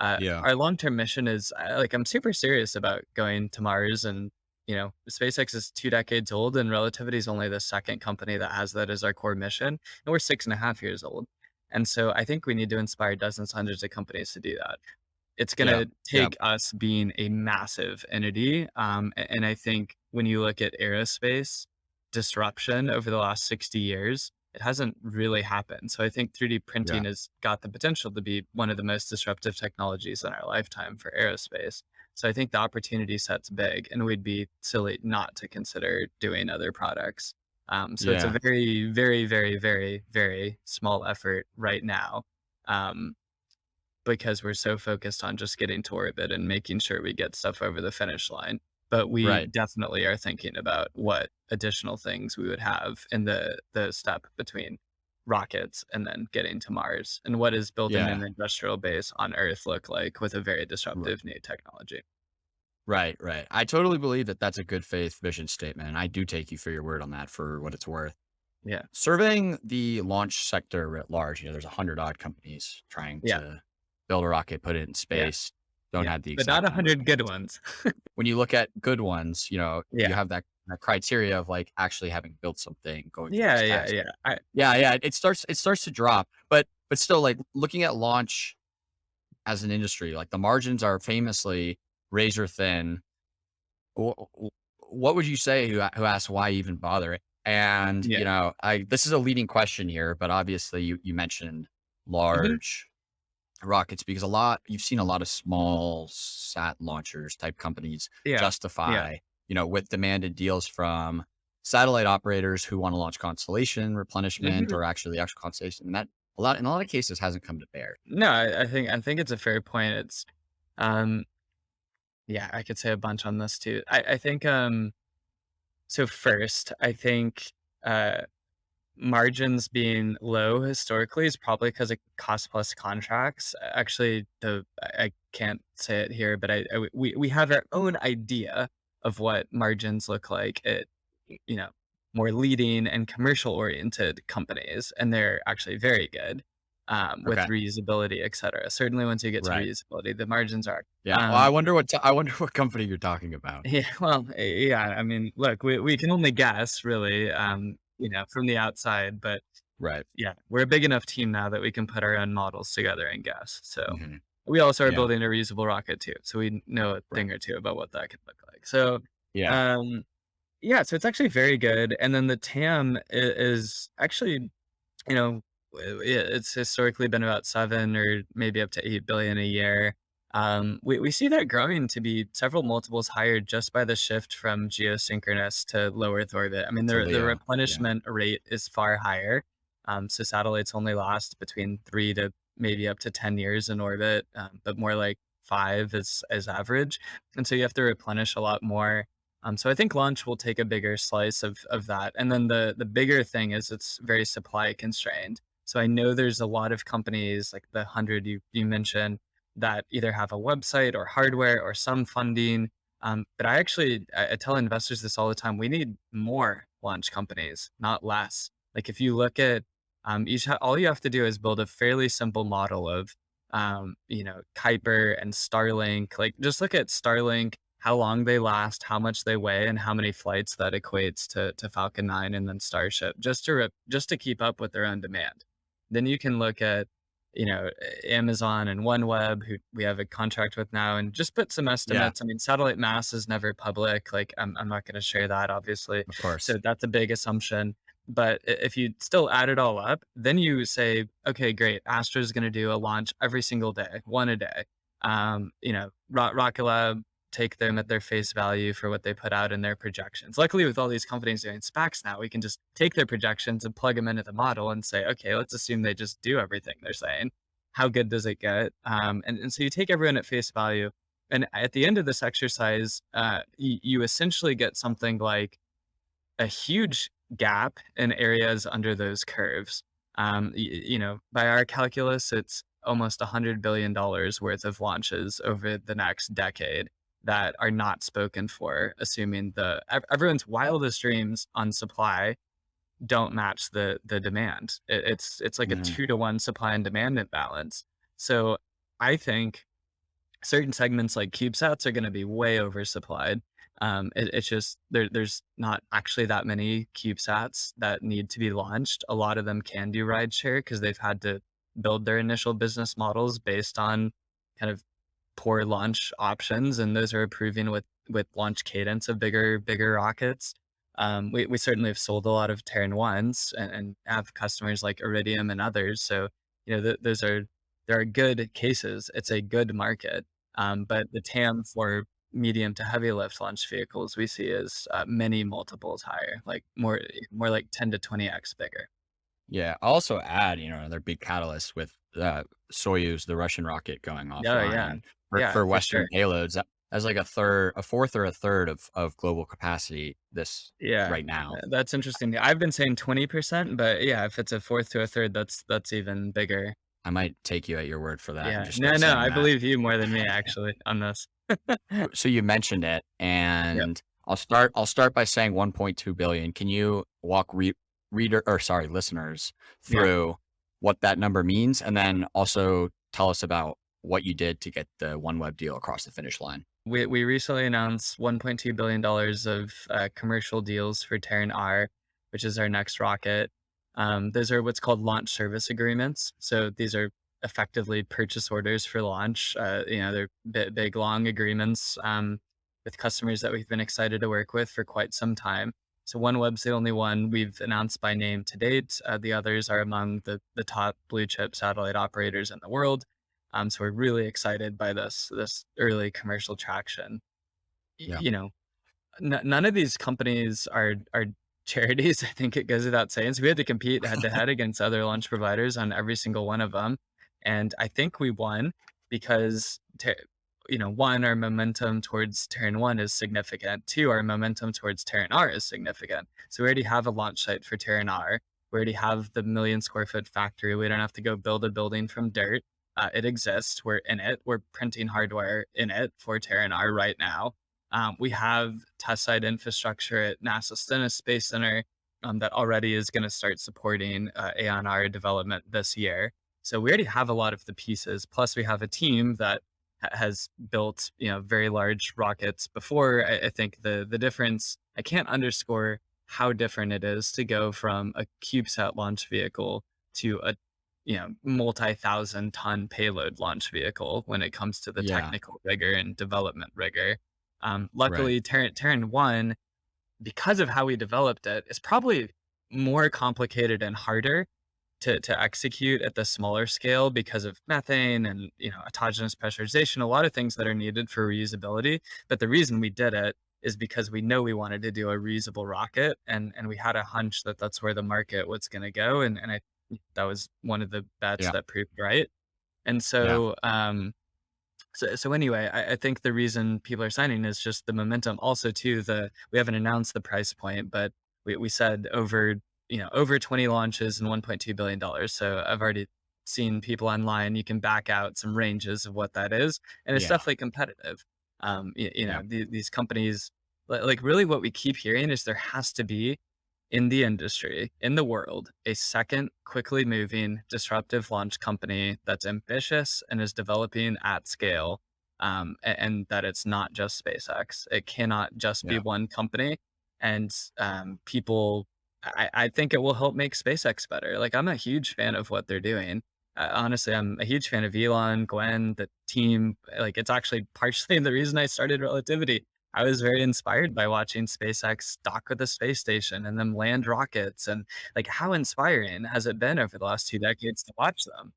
Yeah. Our long-term mission is like I'm super serious about going to Mars, and SpaceX is 2 decades old, and Relativity is only the second company that has that as our core mission, and we're 6.5 years old. And so I think we need to inspire dozens, hundreds of companies to do that. It's Yeah. gonna Yeah. take us being a massive entity, and I think when you look at aerospace disruption over the last 60 years, it hasn't really happened. So I think 3D Yeah. printing has got the potential to be one of the most disruptive technologies in our lifetime for aerospace. So I think the opportunity set's big, and we'd be silly not to consider doing other products. So it's a Yeah. very, very, very, very, very small effort right now. Um, because we're so focused on just getting to orbit and making sure we get stuff over the finish line. But we Right. definitely are thinking about what additional things we would have in the step between rockets and then getting to Mars, and what does building Yeah. an industrial base on Earth look like with a very R disruptive new technology. right, right. I totally believe that that's a good faith vision statement, and I do take you for your word on that for what it's worth. Yeah. Surveying the launch sector at large, there's 100 odd companies trying Yeah. to build a rocket, put it in Yeah. space. Don't Yeah. have the But not exact number. 100 good ones. When you look at good ones, you Yeah. have that criteria of like actually having built something, going through Yeah, these yeah, tests. yeah. Yeah, yeah, it starts to drop, but still, like, looking at launch as an industry, like, the margins are famously razor thin. Wh wh what would you say who asks why even bother? And, Yeah. I this is a leading question here, but obviously you mentioned Mhm. large rockets because you've seen a lot of small sat launchers type companies Yeah. Yeah. justify, with demanded deals from satellite operators who want to launch constellation replenishment Mhm. or actually the actual constellation. And that in a lot of cases hasn't come to bear. No, I think it's a fair point. Um Yeah, I could say a bunch on this too. I think, so first, I think, uh, margins being low historically is probably because of cost plus contracts. Actually, I can't say it here, but we have our own idea of what margins look like at, you know, more leading and commercial oriented companies, and they're actually very good. with Okay. reusability, et cetera. Certainly once you get to Right. reusability, the margins are. Yeah. Well, I Um, wonder I wonder what company you're talking about. yeah, well, yeah, I mean, look, we can only guess really, from the outside, but Right. yeah, we're a big enough team now that we can put our own models together and guess. So Hmm. we also are Yeah. building a reusable rocket too. So we know a Right. thing or two about what that could look like. So, Yeah. um, yeah, so it's actually very good. And then the TAM is actually, you know, it's historically been about 7 or maybe up to 8 billion a year. We see that growing to be several multiples higher just by the shift from geosynchronous to low Earth orbit. I mean, To the Leo. Yeah. replenishment rate is far higher. So satellites only last between 3 to maybe up to 10 years in orbit, but more like 5 is average. And so you have to replenish a lot more. So I think launch will take a bigger slice of that. And then the bigger thing is it's very supply constrained. So I know there's a lot of companies like the 100 you mentioned that either have a website or hardware or some funding. But I tell investors this all the time. We need more launch companies, not less. Like if you look at all you have to do is build a fairly simple model of Kuiper and Starlink. Like just look at Starlink, how long they last, how much they weigh, and how many flights that equates to Falcon 9 and then Starship, just to keep up with their own demand. Then you can look at, Amazon and OneWeb, who we have a contract with now, and just put some Yeah. estimates. I mean, satellite mass is never public. Like, I'm not going to share that, obviously. Of course. So that's a big assumption. But if you still add it all up, then you say, okay, great. Astra is going to do a launch every single day, one a day. Rocket Lab, take them at their face value for what they put out in their projections. Luckily, with all these companies doing SPACs now, we can just take their projections and plug them into the model and say, okay, let's assume they just do everything they're saying. How good does it get? And so you take everyone at face value. And at the end of this exercise, you essentially get something like a huge gap in areas under those curves. By our calculus, it's almost $100 billion worth of launches over the next decade that are not spoken for, assuming everyone's wildest dreams on supply don't match the demand. It's like a Mhm. 2-to-1 supply and demand imbalance. So I think certain segments like CubeSats are going to be way oversupplied. It's just there's not actually that many CubeSats that need to be launched. A lot of them can do rideshare because they've had to build their initial business models based on kind of poor launch options, and those are improving with launch cadence of bigger rockets. We certainly have sold a lot of Terran ones and have customers like Iridium and others. So those are there are good cases. It's a good market, but the TAM for medium to heavy lift launch vehicles we see is many multiples higher, like more like 10 to 20x bigger. Yeah. I'll also add, another big catalyst with Soyuz, the Russian rocket going Yeah, yeah, offline yeah, for for Western sure. payloads. As like a fourth or a third of global capacity this Yeah, right now. that's interesting. I've been saying 20%, but yeah, if it's a fourth to a third, that's even bigger. I might take you at your word for that and Yeah. just No, start no, saying I that. believe you more than me actually on this. So you mentioned it, Yep. and I'll start by saying 1.2 billion. Can you walk reader or sorry, listeners Yeah. through what that number means, and then also tell us about what you did to get the OneWeb deal across the finish line? We recently announced $1.2 billion of commercial deals for Terran R, which is our next rocket. Those are what's called launch service agreements. So these are effectively purchase orders for launch. They're big, long agreements with customers that we've been excited to work with for quite some time. So OneWeb's the only one we've announced by name to date. The others are among the top blue chip satellite operators in the world. So we're really excited by this early commercial traction. Yeah. None of these companies are charities. I think it goes without saying. So we had to compete head to head against other launch providers on every single one of them, and I think we won because one, our momentum towards Terran 1 is significant. Two, our momentum towards Terran R is significant. So we already have a launch site for Terran R. We already have the million square foot factory. We don't have to go build a building from dirt. It exists. We're in it. We're printing hardware in it for Terran R right now. We have test site infrastructure at NASA Stennis Space Center that already is going to start supporting ANR development this year. So we already have a lot of the pieces. Plus, we have a team that has built, very large rockets before. I think the difference, I can't underscore how different it is to go from a CubeSat launch vehicle to a multi-thousand ton payload launch vehicle when it comes to the Yeah. technical rigor and development rigor. Right. Luckily, Terran 1, because of how we developed it, is probably more complicated and harder to execute at the smaller scale because of methane and autogenous pressurization, a lot of things that are needed for reusability. But the reason we did it is because we know we wanted to do a reusable rocket, and we had a hunch that that's where the market was going to go, and I that was one of the bets Yeah. that proved right. And Yeah. so anyway, I think the reason people are signing is just the momentum. Also, too, we haven't announced the price point, but we said over 20 launches and $1.2 billion. So I've already seen people online. You can back out some ranges of what that is, and it's Yeah. definitely competitive. Yeah. These companies, like really, what we keep hearing is there has to be in the industry, in the world, a second quickly moving disruptive launch company that's ambitious and is developing at scale. And that it's not just SpaceX. It cannot just be Yeah. one company. And I think it will help make SpaceX better. Like, I'm a huge fan of what they're doing. Honestly, I'm a huge fan of Elon, Glenn, the team. Like, it's actually partially the reason I started Relativity. I was very inspired by watching SpaceX dock with the space station and then land rockets. And like, how inspiring has it been over the last 2 decades to watch them?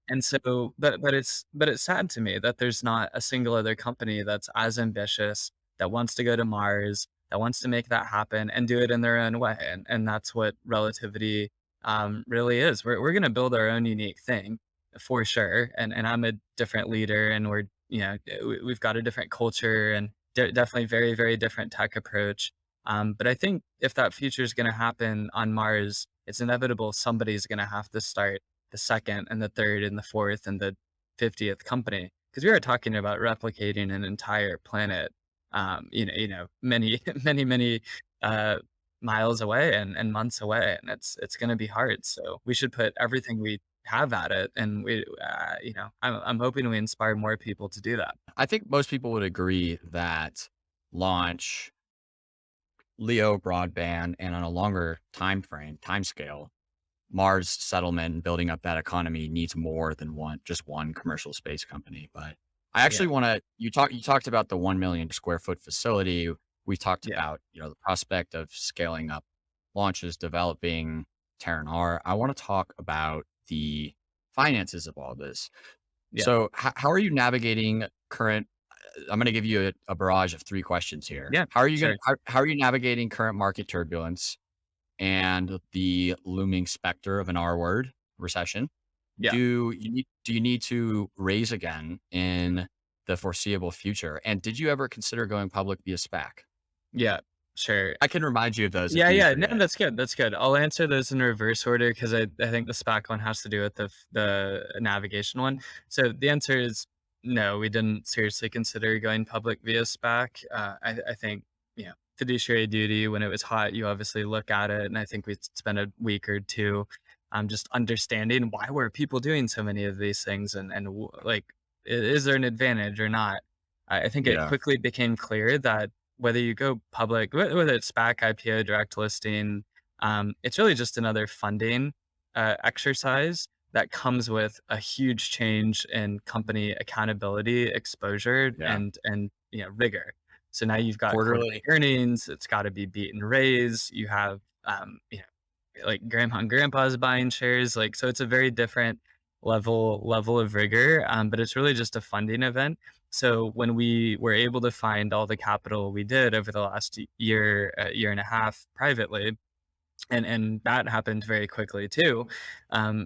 And so, but it's sad to me that there's not a single other company that's as ambitious, that wants to go to Mars, that wants to make that happen and do it in their own way. And that's what Relativity really is. We're gonna build our own unique thing for sure. And I'm a different leader, and we've got a different culture and definitely very, very different tech approach. But I think if that future is gonna happen on Mars, it's inevitable somebody's gonna have to start the second and the third and the fourth and the 50th company, because we are talking about replicating an entire planet, many many uh, miles away and months away, and it's going to be hard. So we should put everything we have at it, and I'm hoping we inspire more people to do that. I think most people would agree that launch, LEO broadband, and on a longer time scale, Mars settlement and building up that economy needs more than just one commercial space company. But I Yeah, actually want to you talked about the 1 million square foot facility. We talked yeah, about, the prospect of scaling up launches, developing Terran R. I want to talk about the finances of all this. yeah, So how are you navigating current I'm going to give you a barrage of 3 questions here. yeah. Sure. How are you navigating current market turbulence and the looming specter of an R word, recession? Yeah, Do you need to raise again in the foreseeable future? And did you ever consider going public via SPAC? yeah. Sure. I can remind you of those if Yeah, you yeah. No, forget. that's good. That's good. I'll answer those in reverse order because I think the SPAC one has to do with the navigation one. So the answer is no. We didn't seriously consider going public via SPAC. I think fiduciary duty, when it was hot, you obviously look at it, and I think we spent a week or two just understanding why were people doing so many of these things, and like, is there an advantage or not? I think it Yeah. quickly became clear that whether you go public, whether it's SPAC, IPO, direct listing, it's really just another funding exercise that comes with a huge change in company accountability, exposure, Yeah. and rigor. So now you've got quarterly Quarterly. earnings. It's got to be beat and raise. You have like grandma and grandpa's buying shares. Like, so it's a very different level of rigor. But it's really just a funding event. So when we were able to find all the capital we did over the last year and a half privately, and that happened very quickly too,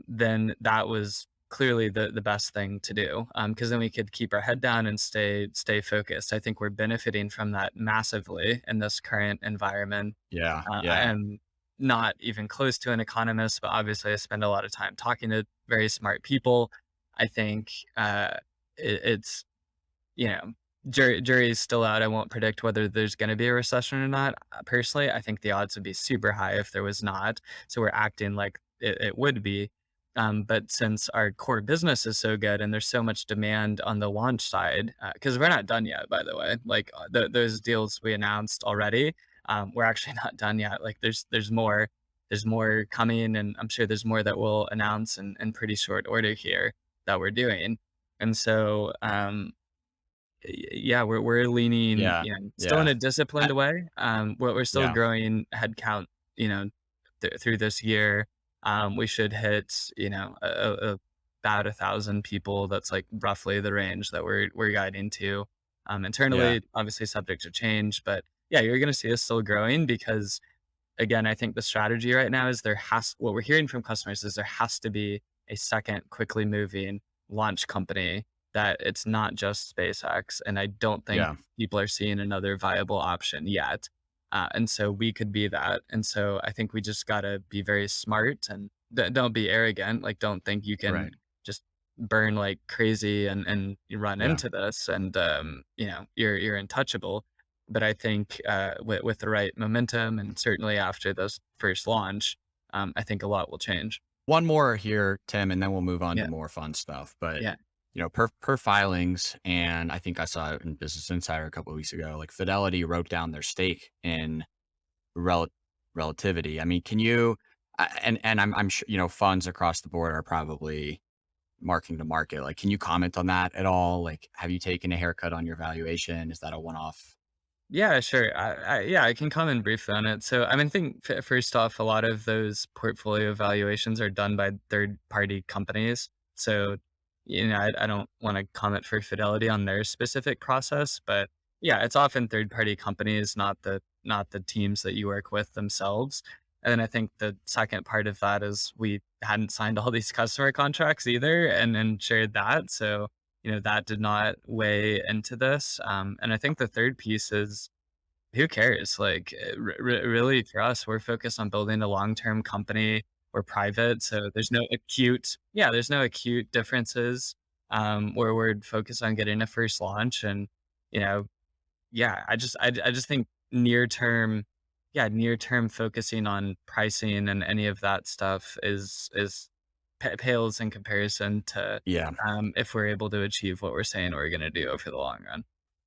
then that was clearly the best thing to do, because then we could keep our head down and stay focused. I think we're benefiting from that massively in this current environment. Yeah. I Yeah. am not even close to an economist, but obviously I spend a lot of time talking to very smart people. I think it's you know, jury's still out. I won't predict whether there's going to be a recession or not. Personally, I think the odds would be super high if there was not. So we're acting like it would be. But since our core business is so good and there's so much demand on the launch side, because we're not done yet, by the way, like those deals we announced already, we're actually not done yet. Like there's more coming, and I'm sure there's more that we'll announce in pretty short order here that we're doing. And so, yeah, we're leaning, Yeah. still in Yeah. a I, disciplined way. We're still yeah. growing headcount, you know, through this year. We should hit, about 1,000 people. That's like roughly the range that we're guiding to. Yeah. Internally, obviously subject to change, but yeah, you're going to see us still growing because again, I think the strategy right now is what we're hearing from customers is there has to be a second quickly moving launch company, that it's not just SpaceX. And I don't think Yeah. people are seeing another viable option yet. And so we could be that. And so I think we just got to be very smart and don't be arrogant. Like, don't think you can Right. just burn like crazy and you run Yeah. into this and, you're untouchable. But I think, with the right momentum and certainly after this first launch, I think a lot will change. One more here, Tim, and then we'll move on to Yeah, more fun stuff. But yeah. per filings, and I think I saw it in Business Insider a couple of weeks ago. Like Fidelity wrote down their stake in rel- relativity. I mean, can you? And I'm sure funds across the board are probably marking to market. Like, can you comment on that at all? Like, have you taken a haircut on your valuation? Is that a one off? Yeah, sure. Yeah, I can comment briefly on it. So, I mean, I think first off, a lot of those portfolio valuations are done by third-party companies. So, I don't want to comment for Fidelity on their specific process, but yeah, it's often third-party companies, not the teams that you work with themselves. And then I think the second part of that is we hadn't signed all these customer contracts either, and shared that. So, that did not weigh into this. And I think the third piece is who cares? Like, really, for us, we're focused on building a long-term company. We're private, so there's no acute differences. Where we're focused on getting a first launch, and you know, yeah, I just think near term focusing on pricing and any of that stuff is pales in comparison to Yeah. if we're able to achieve what we're saying we're going to do over the long run.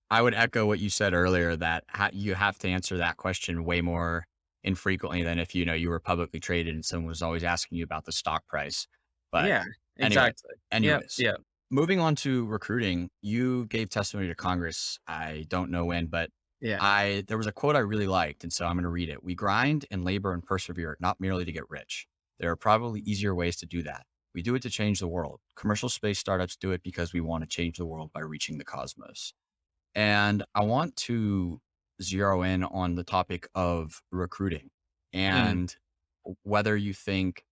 I would echo what you said earlier that you have to answer that question way more infrequently than if you were publicly traded and someone was always asking you about the stock price. But Yeah, anyway, exactly. Yep, anyways, yep, moving on to recruiting, you gave testimony to Congress. I don't know when, but yeah. I there was a quote I really liked, and so I'm going to read it. We grind and labor and persevere not merely to get rich. There are probably easier ways to do that. We do it to change the world. Commercial space startups do it because we want to change the world by reaching the cosmos. And I want to zero in on the topic of recruiting Mm, and whether you think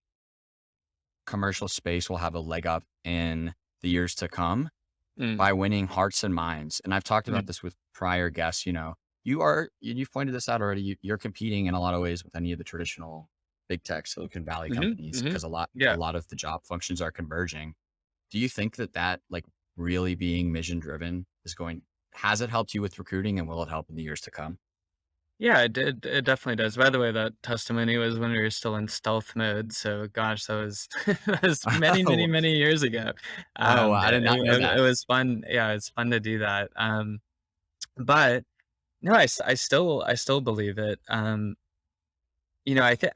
commercial space will have a leg up in the years to come mm, by winning hearts and minds. And I've talked about mm, this with prior guests. You've pointed this out already. You're competing in a lot of ways with any of the traditional big tech Silicon Valley mhm, companies mhm. because a Yeah. lot of the job functions are converging. Do you think that like really being mission driven has it helped you with recruiting and will it help in the years to come? Yeah, it definitely does. By the way, that testimony was when we were still in stealth mode, so gosh, that was that was many, many, Oh, many years ago. oh, I But did not know it that. was fun. Yeah, it's fun to do that. But no, I still believe it. I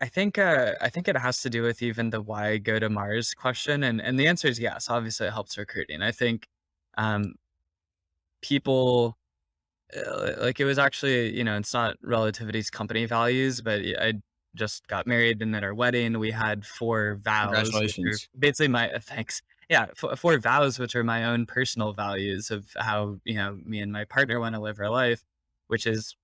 think it has to do with even the why go to Mars question, and the answer is yes. Obviously, it helps recruiting. I think, um, people like, it was actually, it's not Relativity's company values, but I just got married, and at our wedding, we had 4 vows, which are Congratulations. basically my thanks. Yeah, 4 vows, which are my own personal values of how, me and my partner wanna live our life, which is,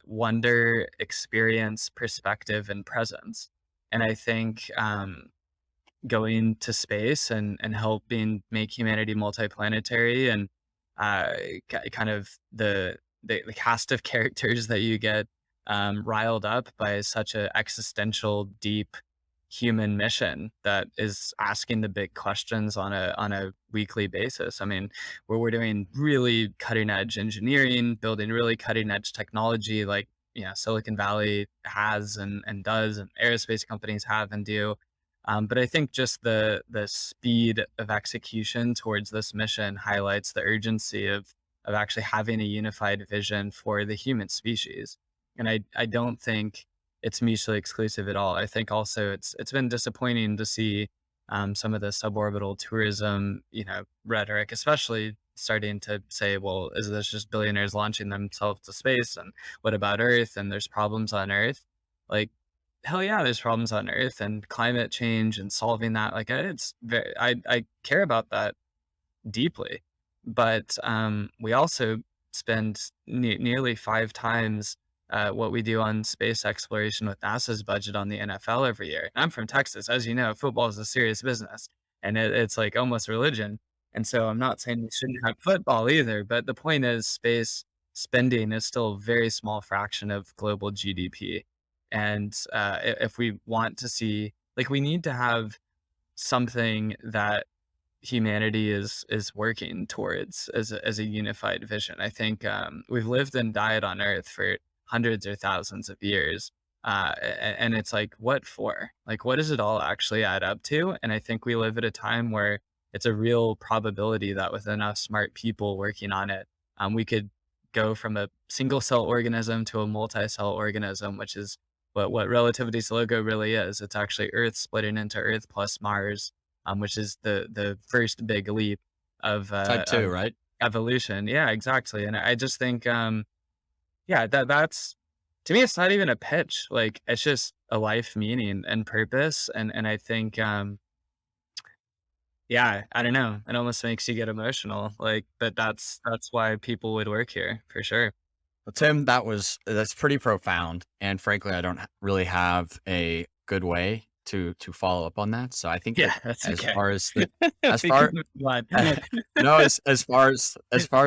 wonder, experience, perspective, and presence. And I think, going to space and helping make humanity multiplanetary and uh, kind of the cast of characters that you get riled up by such a existential, deep human mission that is asking the big questions on a weekly basis. I mean, where we're doing really cutting edge engineering, building really cutting edge technology like Silicon Valley has and does, and aerospace companies have and do, But I think just the speed of execution towards this mission highlights the urgency of actually having a unified vision for the human species. And I don't think it's mutually exclusive at all. I think also it's been disappointing to see some of the suborbital tourism, rhetoric, especially starting to say, well, is this just billionaires launching themselves to space? And what about Earth? And there's problems on Earth. Like, hell yeah, there's problems on Earth and climate change and solving that. Like, I care about that deeply. But we also spend nearly 5 times what we do on space exploration with NASA's budget on the NFL every year. I'm from Texas. As you know, football is a serious business and it's like almost religion. And so I'm not saying we shouldn't have football either, but the point is space spending is still a very small fraction of global GDP. And if we want to see, like, we need to have something that humanity is working towards as a unified vision. I think we've lived and died on Earth for hundreds or thousands of years, and it's like, what for? Like, what does it all actually add up to? And I think we live at a time where it's a real probability that with enough smart people working on it, we could go from a single cell organism to a multi-cell organism, which is what Relativity's logo really is. It's actually Earth splitting into Earth plus Mars, which is the first big leap Type two, of right? evolution. Yeah, exactly. And I just think, yeah, that's to me, it's not even a pitch. Like, it's just a life meaning and purpose. And I think, yeah, I don't know. It almost makes you get emotional. Like, but that's why people would work here for sure. Well, Tim, that's pretty profound, and frankly, I don't really have a good way to follow up on that. So I think that Yeah, that's as okay. far as the as We can far move on. no, as far as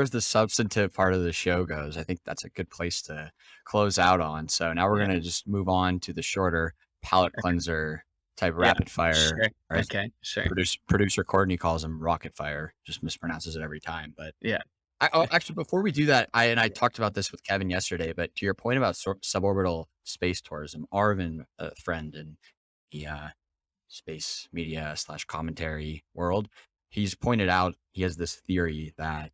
the substantive part of the show goes, I think that's a good place to close out on. So now we're Yeah. gonna just move on to the shorter palate Okay. cleanser type Yeah. rapid fire, Sure. or as Okay. Sure. producer Courtney calls them, rocket fire. Just mispronounces it every time, but Yeah. actually, before we do that, I talked about this with Kevin yesterday, but to your point about suborbital space tourism, Arvin, a friend in the space media slash commentary world, he's pointed out he has this theory that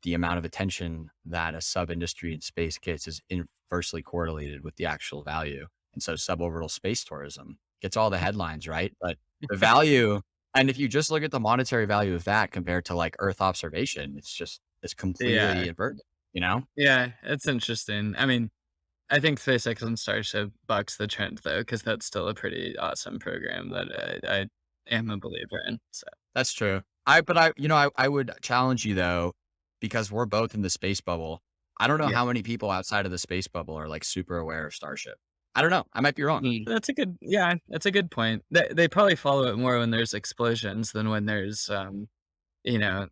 the amount of attention that a sub industry in space gets is inversely correlated with the actual value. And so suborbital space tourism gets all the headlines, right? But the value, and if you just look at the monetary value of that compared to like Earth observation, it's Yeah. completely inverted, you know? Yeah. It's interesting. I mean, I think SpaceX and Starship bucks the trend though, because that's still a pretty awesome program that I am a believer in. So That's true. I would challenge you though, because we're both in the space bubble. I don't know yeah. how many people outside of the space bubble are like super aware of Starship. I don't know. I might be wrong. That's a good, yeah, that's a good point. They probably follow it more when there's explosions than when there's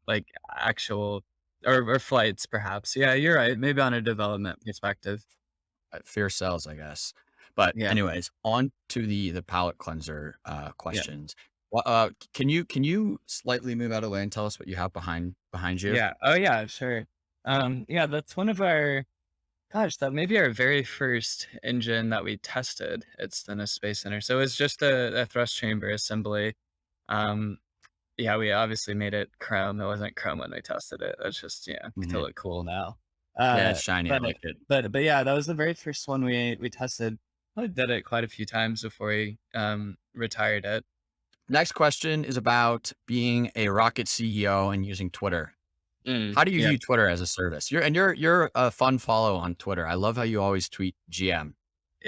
like actual or flights perhaps. Yeah, you're right. Maybe on a development perspective. Fear sells, I guess. But Yeah. anyways, on to the palate cleanser Yeah. questions. Well, can you slightly move out of the way and tell us what you have behind you? Yeah. Oh yeah, sure. Yeah, that's one of our gosh, that may be our very first engine that we tested at Stennis Space Center. So it's just a thrust chamber assembly. Um, yeah, we obviously made it chrome. It wasn't chrome when we tested it. That's just, to Mhm. look cool now. Yeah, Uh, it's shiny. I but like it. but yeah, that was the very first one we tested. I did it quite a few times before we retired it. Next question is about being a rocket CEO and using Twitter. How do you Yeah. view Twitter as a service? You're a fun follow on Twitter. I love how you always tweet GM.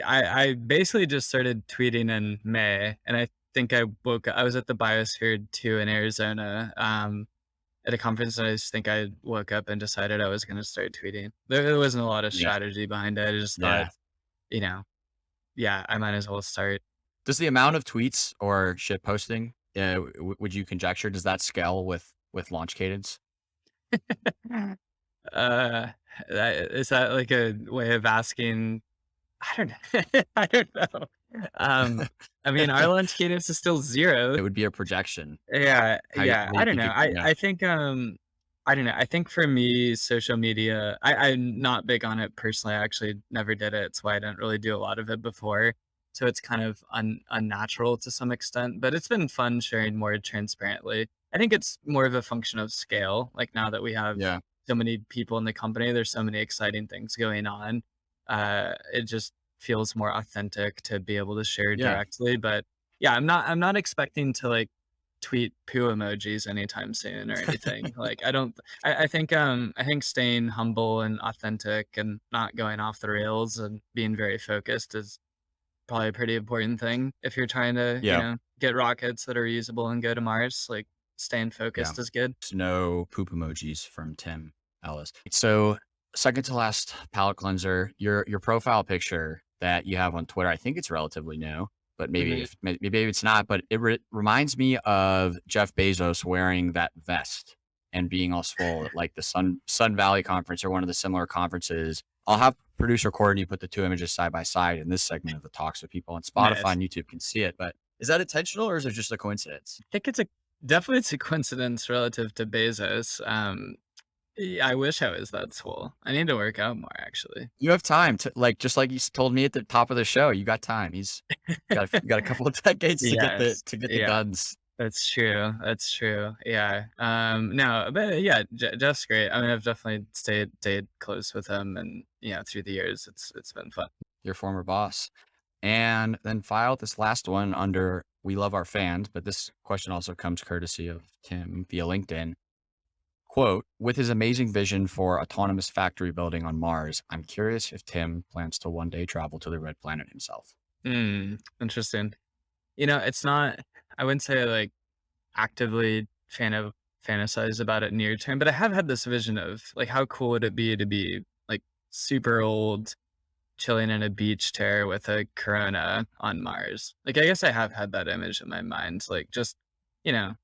I basically just started tweeting in May, and I think I was at the Biosphere 2 in Arizona, at a conference, and I just think I woke up and decided I was gonna start tweeting. There wasn't a lot of Yeah. strategy behind it. I just thought, Yeah. you know, yeah, I might as well start. Does the amount of tweets or shit posting, would you conjecture, does that scale with launch cadence? Uh, is that like a way of asking? I don't know. I don't know. I mean, our launch cadence is still 0. It would be a projection. Yeah, How yeah. do I you don't think know. it, I think, I don't know. I think for me, social media, I'm not big on it personally. I actually never did it. That's why I didn't really do a lot of it before. So it's kind of unnatural to some extent, but it's been fun sharing more transparently. I think it's more of a function of scale. Like now that we have Yeah. so many people in the company, there's so many exciting things going on. It just feels more authentic to be able to share Yeah. directly. But yeah, I'm not expecting to like tweet poo emojis anytime soon or anything. Like I think staying humble and authentic and not going off the rails and being very focused is probably a pretty important thing if you're trying to, Yeah. get rockets that are reusable and go to Mars. Like staying Yeah. focused is good. No poop emojis from Tim Ellis. So second to last palette cleanser, your profile picture that you have on Twitter, I think it's relatively new, but Mhm. maybe it's not, but it reminds me of Jeff Bezos wearing that vest and being all swole at like the Sun Valley conference or one of the similar conferences. I'll have producer Courtney put the two images side by side in this segment of the talk so people on Spotify Nice. and YouTube can see it. But is that intentional or is it just a coincidence? I think definitely it's a coincidence relative to Bezos. I wish I was that swole. I need to work out more actually. You have time to like, just like you told me at the top of the show, you got time. He's got a couple of decades to get Yes. the Yeah. guns. That's true. That's true. Yeah. No, but yeah, Jeff's great. I mean, I've definitely stayed close with him, and through the years, it's been fun. Your former boss. And then file this last one under we love our fans, but this question also comes courtesy of Tim via LinkedIn. Quote, with his amazing vision for autonomous factory building on Mars, I'm curious if Tim plans to one day travel to the red planet himself. Interesting. It's not. I wouldn't say like actively fantasize about it near term, but I have had this vision of like how cool would it be to be like super old chilling in a beach chair with a Corona on Mars. Like, I guess I have had that image in my mind, like just,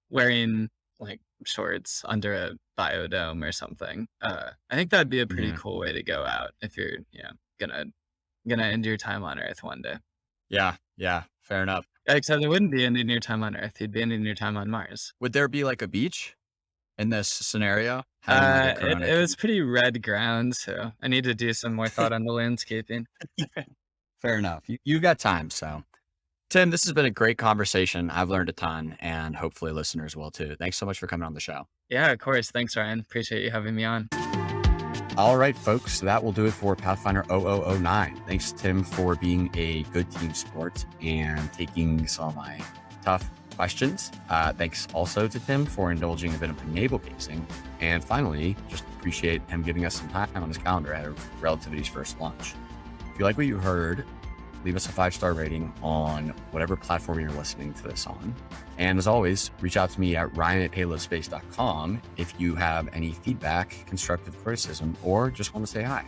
wearing like shorts under a biodome or something. I think that'd be a pretty Mhm. cool way to go out if you're, gonna gonna end your time on Earth one day. Yeah. Yeah. Fair enough. Except it wouldn't be ending your time on Earth; you'd be ending your time on Mars. Would there be like a beach in this scenario having like a It, Corona? it was pretty red ground, so I need to do some more thought on the landscaping. Fair enough. You got time. So, Tim, this has been a great conversation. I've learned a ton, and hopefully listeners will too. Thanks so much for coming on the show. Yeah, of course. Thanks, Ryan. Appreciate you having me on. All right, folks, that will do it for Pathfinder 0009. Thanks, Tim, for being a good team sport and taking some of my tough questions. Thanks also to Tim for indulging a bit of navel gazing. And finally, just appreciate him giving us some time on his calendar ahead of Relativity's first launch. If you like what you heard, leave us a 5-star rating on whatever platform you're listening to this on. And as always, reach out to me at ryan@payloadspace.com if you have any feedback, constructive criticism, or just want to say hi.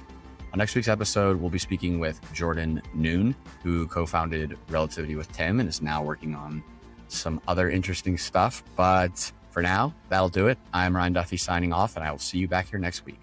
On next week's episode, we'll be speaking with Jordan Noone, who co-founded Relativity with Tim and is now working on some other interesting stuff. But for now, that'll do it. I'm Ryan Duffy signing off, and I will see you back here next week.